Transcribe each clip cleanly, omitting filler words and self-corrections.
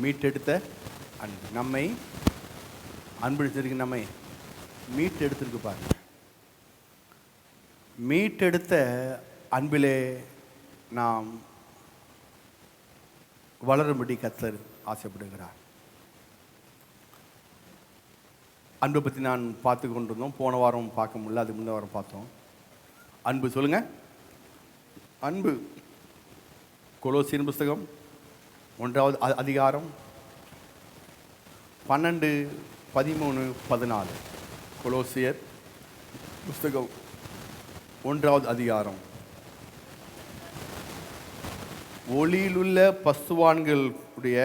மீட்டெடுத்த அன்பு. நம்மை அன்பளித்திருக்கு, நம்மை மீட்டெடுத்திருக்கு பாருங்க. மீட்டெடுத்த அன்பிலே நாம் வளரும்படி கர்த்தர் ஆசைப்படுகிறார். அன்பை பற்றி நான் பார்த்து கொண்டிருந்தோம். போன வாரம் பார்க்க முடியல, அது முன்ன வாரம் பார்த்தோம். அன்பு சொல்லுங்க, அன்பு. கொலோசியர் புஸ்தகம் 1வது அதிகாரம் 12, 13, 14. கொலோசியர் புஸ்தகம் 1வது அதிகாரம். ஒளியிலுள்ள பசுவான்களுடைய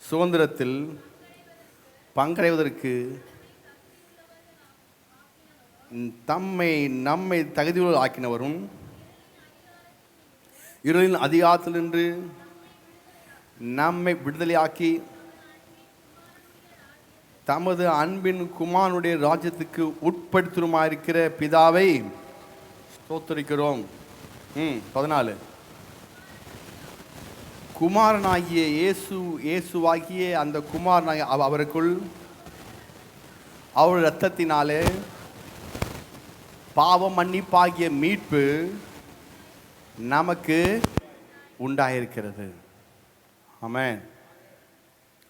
சுதந்திரத்தில் பங்கடைவதற்கு நம்மை தகுதியுள்ள ஆக்கினவரும் இருளின் அதிகாரத்திலிருந்து நம்மை விடுதலையாக்கி தமது அன்பின் குமாரனுடைய ராஜ்யத்துக்கு உட்படுத்துமாயிருக்கிற பிதாவை ஸ்தோத்திரிக்கிறோம். 14. குமாரனாகிய இயேசுவாகிய அந்த குமாரனாகிய அவருக்குள் அவர் இரத்தத்தினாலே பாவம் மன்னிப்பாகிய மீட்பு நமக்கு உண்டாயிருக்கிறது. ஆமென்,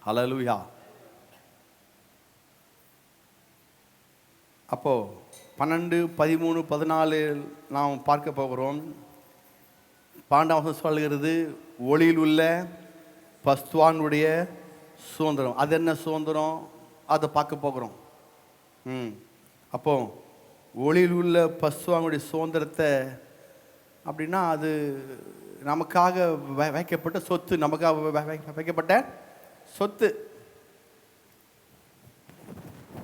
ஹல்லேலூயா. அப்போ 12, 13, 14 நாம் பார்க்க போகிறோம். 12 சொல்கிறது ஒளியில் உள்ள பஸ்துவானுடைய சுதந்திரம். அது என்ன சுதந்திரம், அதை பார்க்க போகிறோம். அப்போ ஒளியில் உள்ள பஸ்துவானுடைய சுதந்திரத்தை அப்படின்னா அது நமக்காக வைக்கப்பட்ட சொத்து, நமக்காக வைக்கப்பட்ட சொத்து.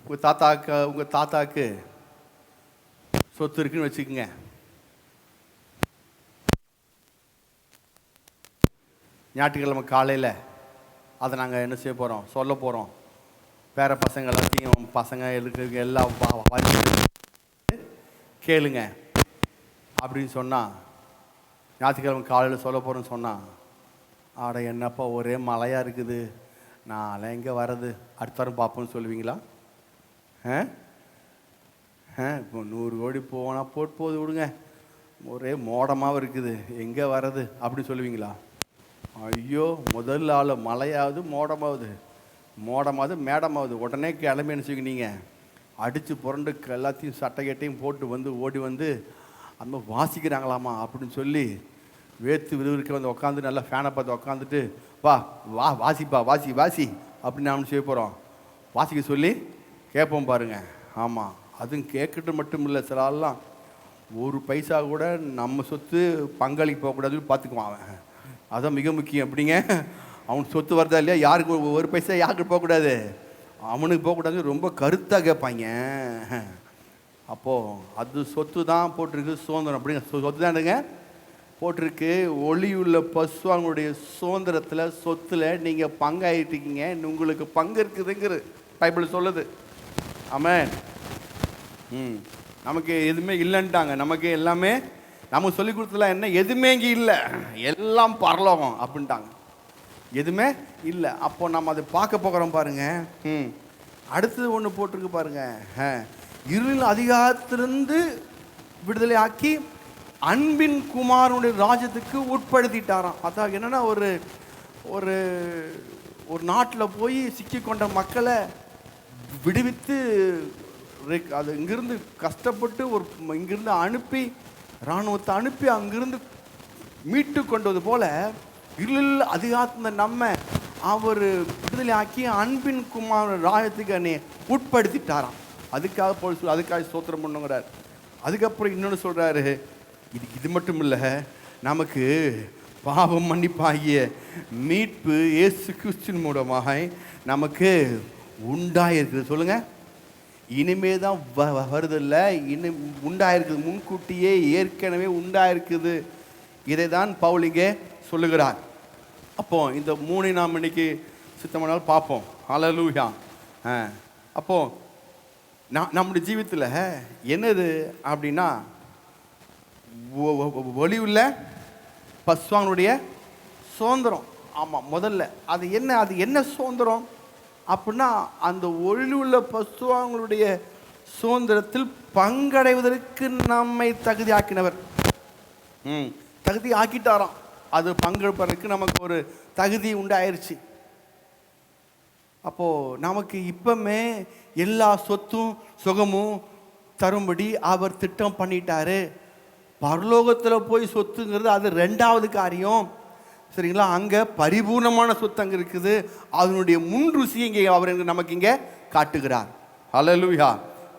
உங்கள் தாத்தாக்கு சொத்து இருக்குன்னு வச்சுக்கோங்க. ஞாயிற்றுக்கிழமை காலையில் அதை நாங்கள் என்ன செய்ய போகிறோம், சொல்ல போகிறோம். பேர பசங்க எல்லாத்தையும், பசங்க இருக்கிற எல்லாம் கேளுங்க அப்படின்னு சொன்னால், ஞாயிற்றுக்கிழமை காலையில் சொல்ல போகிறேன்னு சொன்னால், ஆட என்னப்பா ஒரே மழையாக இருக்குது, நான் எங்கே வர்றது, அடுத்த வாரம் பார்ப்போன்னு சொல்லுவீங்களா? இப்போ 100 கோடி போனால் போது விடுங்க, ஒரே மோடமாகவும் இருக்குது, எங்கே வர்றது அப்படின்னு சொல்லுவீங்களா? ஐயோ, முதல் ஆள் மழையாவது மோடமாவது மேடமாவது உடனே கிளம்பி நினச்சிக்க. நீங்கள் அடித்து புரண்டு எல்லாத்தையும் சட்டைக்கட்டையும் போட்டு ஓடி வந்து அந்த வாசிக்கிறாங்களாமா அப்படின்னு சொல்லி வேர்த்து விறுவிறுக்க வந்து உட்காந்து நல்லா ஃபேனை பார்த்து உட்காந்துட்டு வாசிப்பா வாசி அப்படின்னு நாம் செய்ய போகிறோம். வாசிக்க சொல்லி கேட்போம் பாருங்க. ஆமாம், அதுவும் கேட்கட்டு மட்டும் இல்லை, சில ஆள்லாம் ஒரு பைசா கூட நம்ம சொத்து பங்காளிக்கு போகக்கூடாதுன்னு பார்த்துக்குவான் அவன். அதான் மிக முக்கியம். அப்படிங்க, அவன் சொத்து வருதா இல்லையா, யாருக்கு ஒரு பைசா யாருக்கு போகக்கூடாது, அவனுக்கு போகக்கூடாது, ரொம்ப கருத்தாக கேட்பாங்க. அப்போது அது சொத்து தான் போட்டிருக்கு, சுதந்திரம் அப்படிங்க சொத்து தானுங்க போட்டிருக்கு. ஒளியுள்ள பசுவானுடைய சுதந்திரத்தில், சொத்தில் நீங்கள் பங்காயிட்டுருக்கீங்க, உங்களுக்கு பங்கு இருக்குதுங்கிற பைபிள் சொல்லுது. ஆமென். நமக்கு எதுவுமே இல்லைன்ட்டாங்க, நமக்கு எல்லாமே நமக்கு சொல்லி கொடுத்ததுலாம் என்ன, எதுவுமே இங்கே இல்லை, எல்லாம் பரலோகம் அப்படின்ட்டாங்க, எதுவுமே இல்லை. அப்போ நம்ம அதை பார்க்க போகிறோம் பாருங்க. அடுத்தது ஒன்று போட்டிருக்கு பாருங்க, இருளின் அதிகாரத்திலிருந்து விடுதலை ஆக்கி அன்பின் குமாரனுடைய ராஜ்யத்துக்கு உட்படுத்திட்டாராம். அதான் என்னன்னா, ஒரு ஒரு ஒரு நாட்டில் போய் சிக்கி கொண்ட மக்களை விடுவித்து அது இங்கிருந்து கஷ்டப்பட்டு இங்கிருந்து அனுப்பி, இராணுவத்தை அனுப்பி அங்கிருந்து மீட்டு கொண்டது போல இருளில் அதிகாரத்தில் நம்ம அவர் விடுதலை ஆக்கி அன்பின் குமார ராஜ்யத்துக்கு என்னை உட்படுத்திட்டாராம். அதுக்காக ஸ்தோத்திரம் பண்ணுங்கிறார். அதுக்கப்புறம் இன்னொன்று சொல்கிறாரு, இது மட்டும் இல்லை, நமக்கு பாவம் மன்னிப்பாகிய மீட்பு இயேசு கிறிஸ்துவின் மூலமாக நமக்கு உண்டாயிருக்குது. சொல்லுங்க, இனிமே தான் வருதில்லை, இன்னும் உண்டாயிருக்குது, முன்கூட்டியே ஏற்கனவே உண்டாயிருக்குது. இதை தான் பவுல் இங்கே சொல்லுகிறார். அப்போ இந்த 3 நாம் இன்னைக்கு சித்தமானால் பார்ப்போம். ஹல்லேலூயா. அப்போ நம்முடைய ஜீவித்தில் என்னது அப்படின்னா, ஒளியுள்ள பசுவானுடைய சுதந்திரம். ஆமாம், முதல்ல அது என்ன சுதந்திரம் அப்படின்னா, அந்த ஒளியுள்ள பசுவாங்களுடைய சுதந்திரத்தில் பங்கடைவதற்கு நம்மை தகுதி ஆக்கினவர். தகுதி ஆக்கிட்டாராம். அது பங்கெடுப்பதற்கு நமக்கு ஒரு தகுதி உண்டாயிருச்சு. அப்போது நமக்கு இப்பமே எல்லா சொத்தும் சுகமும் தரும்படி அவர் திட்டம் பண்ணிட்டாரு. பரலோகத்தில் போய் சொத்துங்கிறது அது ரெண்டாவது காரியம், சரிங்களா? அங்கே பரிபூர்ணமான சொத்து அங்கே இருக்குது. அதனுடைய முன் ருசி இங்கே அவர் நமக்கு இங்கே காட்டுகிறார். ஹல்லேலூயா.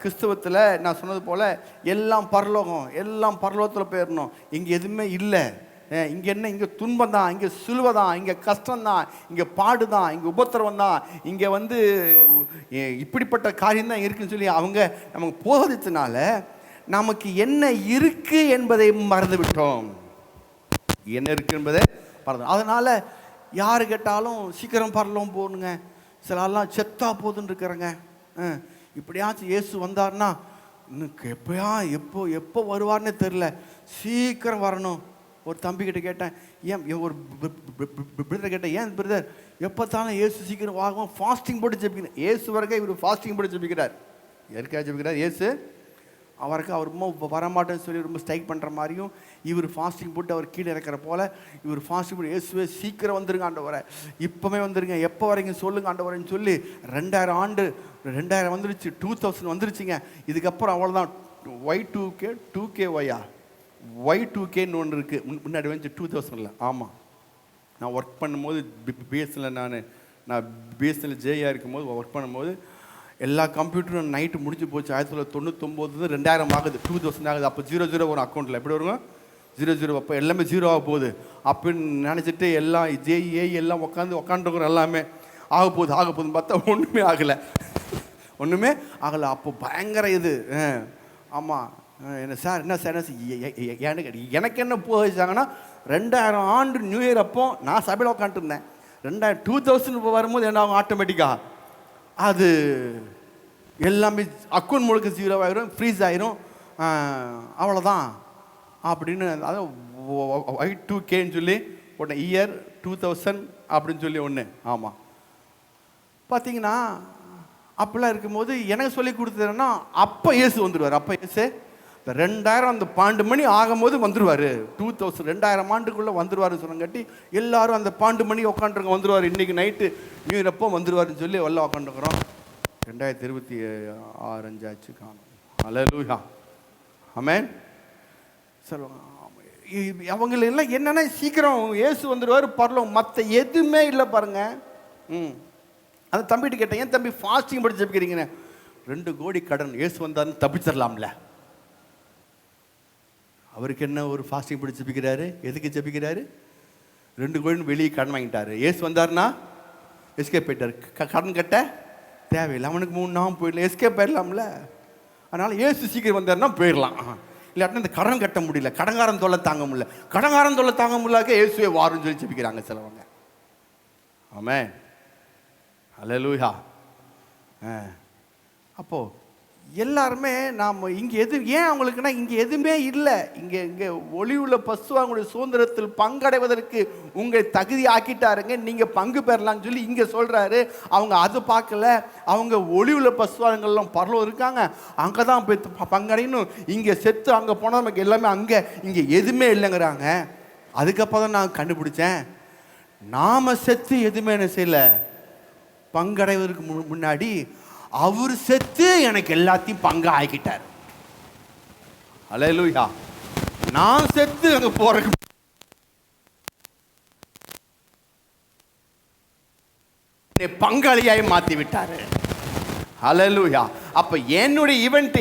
கிறிஸ்தவத்தில் நான் சொன்னது போல் எல்லாம் பரலோகம், எல்லாம் பரலோகத்தில் போயிடணும். இங்கே எதுவுமே இல்லை. இங்கே என்ன? இங்கே துன்பம் தான், இங்கே சிலுவை தான், இங்கே கஷ்டம்தான், இங்கே பாடு தான், இங்கே உபத்திரவம் தான், இங்கே இப்படிப்பட்ட காரியம்தான் இருக்குன்னு சொல்லி அவங்க நமக்கு போதித்தனால நமக்கு என்ன இருக்கு என்பதை மறந்து விட்டோம். என்ன இருக்கு என்பதை மறந்து. அதனால் யார் கேட்டாலும் சீக்கிரம் பரலோகம் போகணுங்க, சிலலாம் செத்தா போதுன்னு இருக்கிறேங்க. இப்படியாச்சும் இயேசு வந்தார்னா இன்னும் எப்போ வருவார்னே தெரில, சீக்கிரம் வரணும். ஒரு தம்பிக்கிட்ட கேட்டேன், ஒரு பிரதர் கேட்டேன், ஏன் பிரதர் எப்போத்தாலும் இயேசு சீக்கிரம் வாங்குவோம், ஃபாஸ்டிங் போட்டு ஜெபிக்கிறேன். இயேசு வரைக்கும் இவர் ஃபாஸ்டிங் போட்டு ஜெபிக்கிறார். யாருக்காக ஜெபிக்கிறார்? இயேசு அவருக்கு அவர் ரொம்ப வரமாட்டேன்னு சொல்லி ரொம்ப ஸ்ட்ரைக் பண்ணுற மாதிரியும், இவர் ஃபாஸ்டிங் போட்டு அவர் கீழே இறக்கிற போல் இவர் ஃபாஸ்டிங் போட்டு இயேசுவே சீக்கிரம் வந்துருங்க ஆண்டவரை, இப்போவே வந்துருங்க, எப்போ வரைக்கும் சொல்லுங்க ஆண்டவரைன்னு சொல்லி 2000 வந்துருச்சு, 2000 வந்துருச்சுங்க. இதுக்கப்புறம் அவ்வளோதான். Y2Kன்னு ஒன்று இருக்குது. முன்னாடி வந்து 2000. ஆமாம், நான் ஒர்க் பண்ணும்போது பிஎஸ்என்எல் நான் பிஎஸ்என்எல் ஜேஆர் இருக்கும்போது ஒர்க் பண்ணும்போது எல்லா கம்ப்யூட்டரும் நைட்டு முடிஞ்சு போச்சு. 1999 2000 ஆகுது, 2000 ஆகுது. அப்போ 00 வரும் அக்கௌண்ட்டில். எப்படி வருங்க? 00. அப்போ எல்லாமே 0 ஆக போகுது அப்படின்னு நினச்சிட்டு எல்லாம் ஜேஇஏ எல்லாம் உட்காந்துருக்குறோம். எல்லாமே ஆக போகுதுன்னு பார்த்தா ஒன்றுமே ஆகலை. அப்போ பயங்கர இது. ஆமாம், என்ன சார் எனக்கு என்ன போச்சாங்கன்னா, 2000 ஆண்டு நியூ இயர் அப்போ நான் சபையில் உட்காந்துருந்தேன். 2000 வரும்போது என்ன ஆகும்? ஆட்டோமேட்டிக்காக அது எல்லாமே அக்கௌண்ட் முழுக்க 0 ஆயிரும், ஃப்ரீஸ் ஆயிரும், அவ்வளோதான் அப்படின்னு. அதாவது Y2Kன்னு சொல்லி போட்டேன், இயர் 2000 அப்படின்னு சொல்லி ஒன்று. ஆமாம், பார்த்தீங்கன்னா அப்படிலாம் இருக்கும்போது எனக்கு சொல்லி கொடுத்ததுன்னா, அப்போ இயேசு வந்துடுவார். அப்போ இயேசு 2000 அந்த 12 மணி ஆகும்போது வந்துடுவார். 2000 ஆண்டுக்குள்ளே வந்துடுவார் சொன்னங்காட்டி எல்லாரும் அந்த 12 மணி உட்காந்துருங்க, வந்துடுவார். இன்றைக்கி நைட்டு நியூ இயர் அப்போ வந்துடுவார்னு சொல்லி எல்லாம் உட்காந்துருக்குறோம். 2026 5 காணும். ஹல்லேலூயா, ஆமென் சொல்லுவாங்க. அவங்களெல்லாம் என்னென்னா சீக்கிரம் இயேசு வந்துடுவார், பரலோகம், மற்ற எதுவுமே இல்லை பாருங்க. அந்த தம்பிகிட்ட கேட்டேன், ஏன் தம்பி ஃபாஸ்டிங் படி ஜெபிக்கிறீங்கன்னு. 2 கோடி கடன், இயேசு வந்தாருன்னு தப்பிச்சிடலாம்ல. அவருக்கு என்ன ஒரு ஃபாஸ்டிங் படி ஜெபிக்கிறாரு? எதுக்கு ஜெபிக்கிறாரு? 2 கோடி வெளியே கடன் வாங்கிட்டாரு. இயேசு வந்தாருன்னா எஸ்கேப் போயிட்டார். கடன் கட்ட தேவையில்லை, அவனுக்கு 3 நாள் போயிடலாம், எஸ்கேப் போயிடலாம்ல. அதனால் இயேசு சீக்கிரம் வந்தாருன்னா போயிடலாம். இல்லாட்டினா இந்த கடன் கட்ட முடியல, கடங்காரன் தொல்லை தாங்க முடியலாக்க இயேசுவே வாருன்னு சொல்லி ஜெபிக்கிறாங்க சிலவங்க. ஆமென், ஹல்லேலூயா. அப்போது எல்லாருமே நாம் இங்கே ஏன் அவங்களுக்குன்னா இங்கே எதுவுமே இல்லை. இங்கே ஒளி உள்ள பசுவாங்களுடைய சுதந்திரத்தில் பங்கடைவதற்கு உங்கள் தகுதி ஆக்கிட்டாருங்க, நீங்கள் பங்கு பெறலாம்னு சொல்லி இங்கே சொல்கிறாரு. அவங்க அது பார்க்கல. அவங்க ஒளி உள்ள பசுவாங்கள்லாம் பரலோகம் இருக்காங்க, அங்கே தான் போய் பங்கடையணும். இங்கே செத்து அங்கே போனால் நமக்கு எல்லாமே அங்கே, இங்கே எதுவுமே இல்லைங்கிறாங்க. அதுக்கப்புறம் தான் நான் கண்டுபிடிச்சேன், நாம் செத்து எதுவுமே என்ன செய்யலை. பங்கடைவதற்கு முன்னாடி அவர் செத்து எனக்கு எல்லாத்தையும் பங்கு ஆக்கிட்டார். ஹல்லேலூயா. நான் செத்து அங்க போறதுக்கு பங்காளியாய் மாத்தி விட்டாரு. ஹல்லேலூயா. அப்போ என்னுடைய ஈவெண்ட்,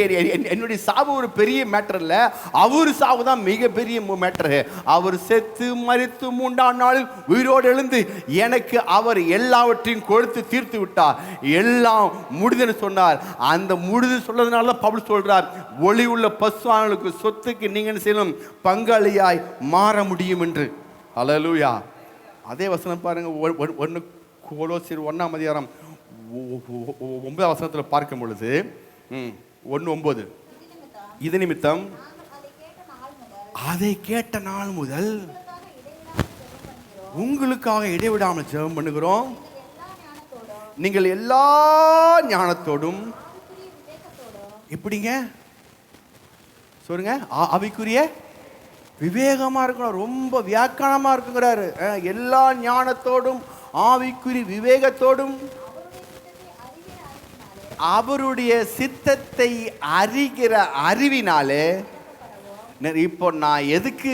என்னுடைய சாவு ஒரு பெரிய மேட்டர் இல்லை, அவர் சாவு தான் மிகப்பெரிய மேட்டரு. அவர் செத்து மரித்து 3ஆம் நாளில் உயிரோடு எழுந்து எனக்கு அவர் எல்லாவற்றையும் கொடுத்து தீர்த்து விட்டார். எல்லாம் முடிதுன்னு சொன்னார். அந்த முடிது சொல்றதுனால தான் பவுல் சொல்றார், ஒளி உள்ள பசுவானுக்கு சொத்துக்கு நீங்கள் என்ன செய்யணும்? பங்காளியாய் மாற முடியும் என்று. ஹல்லேலூயா. அதே வசனம் பாருங்க, 1 கொலோசியர் 1ஆம் அதிகாரம் 9ஆம் வசனத்தில் பார்க்கும் பொழுது 1:9, இது நிமித்தம் அதை கேட்ட நாள் முதல் உங்களுக்காக இடைவிடாமல் ஜெபம் பண்ணுகிறோம். நீங்கள் எல்லா ஞானத்தோடும் எப்படிங்க சொல்லுங்க, ஆவிக்குரிய விவேகமா இருக்கணும். ரொம்ப வியாக்கியானமா இருக்குங்கிறாரு. எல்லா ஞானத்தோடும் ஆவிக்குரிய விவேகத்தோடும் அவருடைய சித்தத்தை அறிகிற அறிவினாலே. இப்போ நான் எதுக்கு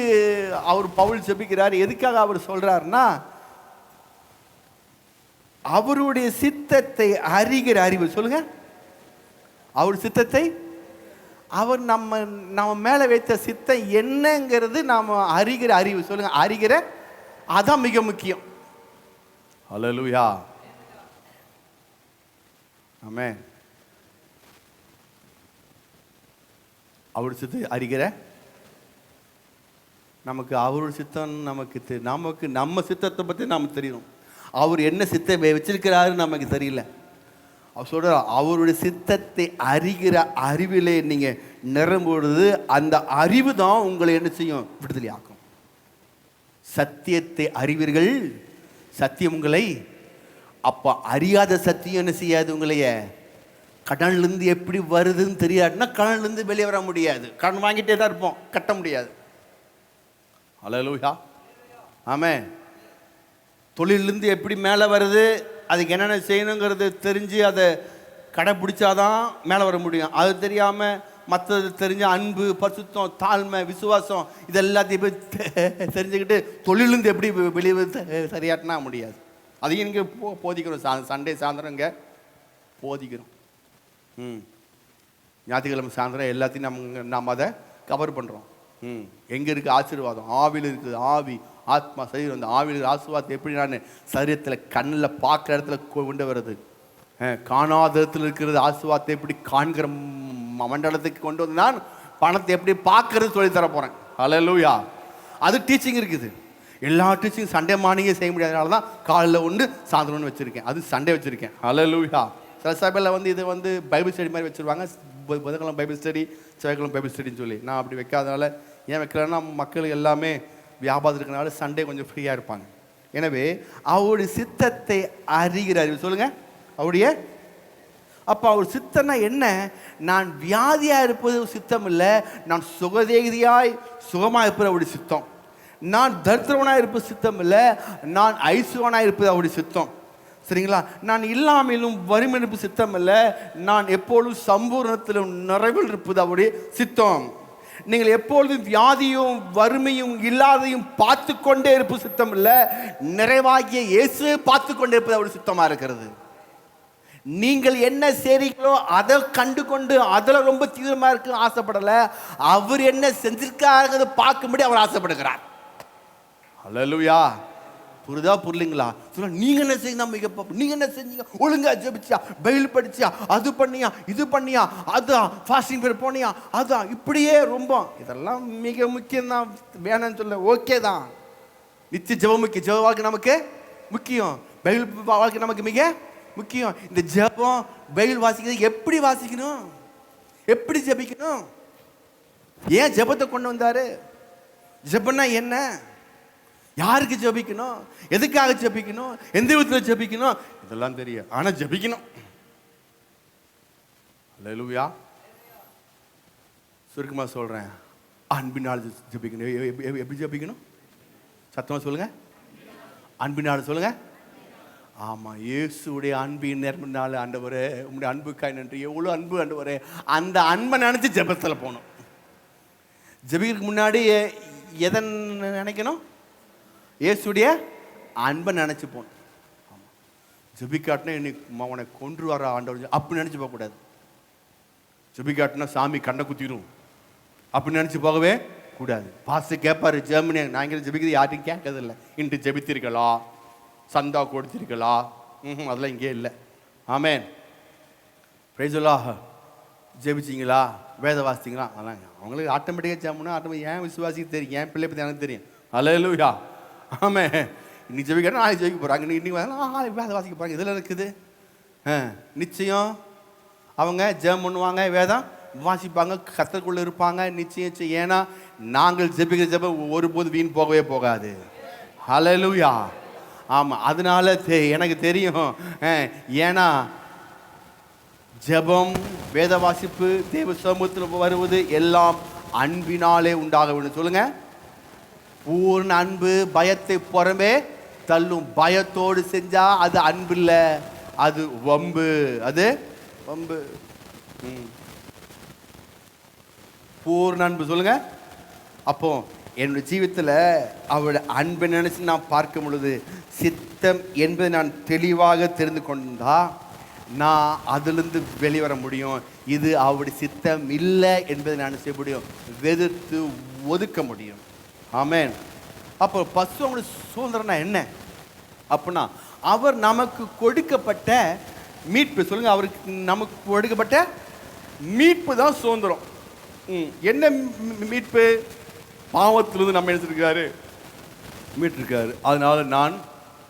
அவர் பவுல் ஜெபிக்கிறார், எதுக்காக அவர் சொல்றாருன்னா, அவருடைய சித்தத்தை அறிகிற அறிவு. சொல்லுங்க, அவர் சித்தத்தை, அவர் நம்ம மேல வைத்த சித்தம் என்னங்கிறது நாம அறிகிற அறிவு. சொல்லுங்க, அறிகிற, அதான் மிக முக்கியம். ஹல்லேலூயா, ஆமென். அவர் சித்தத்தை அறிகிற, நமக்கு அவருடைய சித்தம் நமக்கு நம்ம சித்தத்தை பற்றி நமக்கு தெரியணும். அவர் என்ன சித்தம் வச்சிருக்கிறாரு நமக்கு தெரியல. அவர் சொல்ற, அவருடைய சித்தத்தை அறிகிற அறிவிலே நீங்க நிரம்பொழுது அந்த அறிவு தான் உங்களை என்ன செய்யும், விடுதலை ஆக்கும். சத்தியத்தை அறிவீர்கள், சத்தியம் உங்களை. அப்ப அறியாத சத்தியம் என்ன செய்யாது, உங்களைய கடன்லேருந்து எப்படி வருதுன்னு தெரியாதுன்னா கடன்லேருந்து வெளியே வர முடியாது. கடன் வாங்கிட்டே தான் இருப்போம், கட்ட முடியாது. ஹல்லேலூயா, ஆமென். தொழிலிருந்து எப்படி மேலே வருது, அதுக்கு என்னென்ன செய்யணுங்கிறது தெரிஞ்சு அதை கடைப்பிடிச்சாதான் மேலே வர முடியும். அது தெரியாமல் மற்றது தெரிஞ்ச அன்பு, பரிசுத்தம், தாழ்மை, விசுவாசம் இது எல்லாத்தையும் போய் தெரிஞ்சுக்கிட்டு தொழிலிருந்து எப்படி வெளியே சரியாட்டினா முடியாது. அதையும் இங்கே போதிக்கிறோம். சண்டே சாயந்தரம் இங்கே போதிக்கிறோம். ஞாயிற்றுக்கிழமை சாயந்தரம் எல்லாத்தையும் நம்ம அதை கவர் பண்ணுறோம். எங்கே இருக்குது ஆசீர்வாதம், ஆவியில் இருக்குது. ஆவி, ஆத்மா, சரீரம். அந்த ஆவியில் ஆசீர்வாதத்தை எப்படி நான் சரீரத்தில் கண்ணில் பார்க்குற இடத்துல கொண்டு வருது, காணாத இடத்துல இருக்கிறது ஆசீர்வாதத்தை எப்படி காண்கிற மண்டலத்துக்கு கொண்டு வந்து நான் பணத்தை எப்படி பார்க்கறது சொல்லி தர போகிறேன். ஹல்லேலூயா, அது டீச்சிங் இருக்குது. எல்லா டீச்சிங் சண்டே மார்னிங்கே செய்ய முடியாதனால தான் காலையில் ஒன்று சாயந்தரம் ஒன்று வச்சுருக்கேன். அது சண்டே வச்சுருக்கேன். ஹல்லேலூயா. சில சபையில் இது பைபிள் ஸ்டடி மாதிரி வச்சுருவாங்க. புதன்கிழமை பைபிள் ஸ்டடி, செவ்வாய்க்கிழமை பைபிள் ஸ்டடின்னு சொல்லி. நான் அப்படி வைக்காதனால, ஏன் வைக்கலன்னா மக்கள் எல்லாமே வியாபாரம் இருக்கிறனால சண்டே கொஞ்சம் ஃப்ரீயாக இருப்பாங்க. எனவே அவருடைய சித்தத்தை அறிகிற அறிவு. சொல்லுங்க, அவருடைய. அப்போ அவர் சித்தம்னா என்ன? நான் வியாதியாக இருப்பது சித்தம் இல்லை, நான் சுகதேகிதியாய் சுகமாக இருப்பது அவருடைய சித்தம். நான் தரித்திரவனாக இருப்பது சித்தம் இல்லை, நான் ஐசுவனாக இருப்பது அவருடைய சித்தம். சரிங்களா? நான் இல்லாமலும் வறுமை இருப்பு சித்தம் இல்லை, நான் எப்பொழுதும் சம்பூர்ணத்திலும் நிறைவில் இருப்பது அவருடைய சித்தம். நீங்கள் எப்பொழுதும் வியாதியும் வறுமையும் இல்லாதையும் பார்த்து கொண்டே இருப்பது சித்தம் இல்லை, நிறைவாகிய இயேசு பார்த்து கொண்டே இருப்பது அவருடைய சித்தமா இருக்கிறது. நீங்கள் என்ன செய்றீங்களோ அதை கண்டு கொண்டு அதில் ரொம்ப தீவிரமா இருக்கு ஆசைப்படலை, அவர் என்ன செஞ்சிருக்காருங்கிறத பார்க்கும்படி அவர் ஆசைப்படுகிறார். ஹல்லேலூயா. புரிதா புரியலீங்களா? சொல்ல, நீங்க என்ன செய்ய, நீங்க என்ன செஞ்சீங்க, ஒழுங்கா ஜெபிச்சியா, பைபிள் படிச்சியா, அது பண்ணியா, இது பண்ணியா, அதான் ஃபாஸ்டிங் பேர் போனியா, அதான் இப்படியே ரொம்ப. இதெல்லாம் மிக முக்கியம் தான், வேணும்னு சொல்ல ஓகே தான். நித்திய ஜெபம் முக்கியம், ஜெப வாழ்க்கை நமக்கு முக்கியம், பைபிள் வாழ்க்கை நமக்கு மிக முக்கியம். இந்த ஜெபம் பைபிள் வாசிக்கிறது எப்படி வாசிக்கணும், எப்படி ஜெபிக்கணும், ஏன் ஜெபத்தை கொண்டு வந்தாரு, ஜெபம்னா என்ன, யாருக்கு ஜெபிக்கணும், எதுக்காக ஜெபிக்கணும், எந்த விதத்தில் ஜெபிக்கணும், இதெல்லாம் தெரியும். ஆனா ஜெபிக்கணும். ஹல்லேலூயா. சுருக்கமா சொல்றேன், அன்பினால் ஜெபிக்கணும். எப்படி ஜெபிக்கணும்? சத்தமா சொல்லுங்க, அன்பினால் சொல்லுங்க. ஆமா, இயேசுடைய அன்பின் நேர்மையினால, ஆண்டவரே உங்களுடைய அன்புக்காய் நன்றி, எவ்வளவு அன்பு ஆண்டவரே, அந்த அன்பை நினைச்சு ஜெபத்தில் போகணும். ஜெபிக்கிறதுக்கு முன்னாடி எதை நினைக்கணும்? இயேசுடைய அன்பை நினைச்சு போகணும். ஆமாம், ஜெபிக்காட்டினா இன்னைக்கு அவனை கொன்று வர ஆண்டவர் அப்படி நினைச்சு போகக்கூடாது. ஜெபிக்காட்டினா சாமி கண்ணை குத்திடும் அப்படி நினைச்சு போகவே கூடாது. பாஸ்டர் கேட்பாரு, ஜெர்மனி நாங்கள் ஜெபிக்கிறது யார்ட்டும் கேட்கறதில்லை. இன்று ஜெபித்திருக்கலா, சந்தா கொடுத்திருக்கலா, அதெல்லாம் இங்கே இல்லை. ஆமேன், பிரைஸ் தி லார்ட். ஜெபிச்சிங்களா, வேத வாசிச்சிங்களா, அதெல்லாம் அவங்களுக்கு ஆட்டோமேட்டிக்காக ஜெபம்னா ஆட்டோமேட்டிக். ஏன் விசுவாசிக்கு தெரியும், என் பிள்ளை பற்றி எனக்கு தெரியும். ஹல்லேலூயா. ஆமே, இன்னைக்கு ஜெபிக்கணும், நாளைக்கு ஜெபிக்க போகிறாங்க, இன்னைக்கு வேத வாசிக்க போகிறாங்க. இதில் இருக்குது நிச்சயம். அவங்க ஜெபம் பண்ணுவாங்க, வேதம் வாசிப்பாங்க, கர்த்தருக்குள்ளே இருப்பாங்க. நிச்சயம். ஏன்னா நாங்கள் ஜெபிக்கிற ஜெபம் ஒருபோது வீண் போகவே போகாது. ஹல்லேலூயா. ஆமாம், அதனால எனக்கு தெரியும். ஏன்னா ஜெபம், வேத வாசிப்பு, தேவ சமூகத்தில் வருவது எல்லாம் அன்பினாலே உண்டாக வேண்டும். சொல்லுங்க. பூர்ண அன்பு பயத்தை புறமே தள்ளும். பயத்தோடு செஞ்சா அது அன்பு இல்லை, அது வம்பு. அது வம்பு. பூர்ண அன்பு சொல்லுங்க. அப்போ என்னுடைய ஜீவித்தில் அவருடைய அன்பை நினைச்சு நான் பார்க்கும் பொழுது சித்தம் என்பதை நான் தெளிவாக தெரிந்து கொண்டா நான் அதிலிருந்து வெளிவர முடியும். இது அவருடைய சித்தம் இல்லை என்பதை நான் செய்ய முடியும், வெறுத்து ஒதுக்க முடியும். ஆமென். அப்போ பசுவோட சுதந்திரம்னா என்ன அப்படின்னா, அவர் நமக்கு கொடுக்கப்பட்ட மீட்பு. சொல்லுங்க. அவருக்கு நமக்கு கொடுக்கப்பட்ட மீட்பு தான் சுதந்திரம். என்ன மீட்பு? பாவத்திலிருந்து நம்ம எடுத்துருக்காரு, மீட்டிருக்காரு. அதனால நான்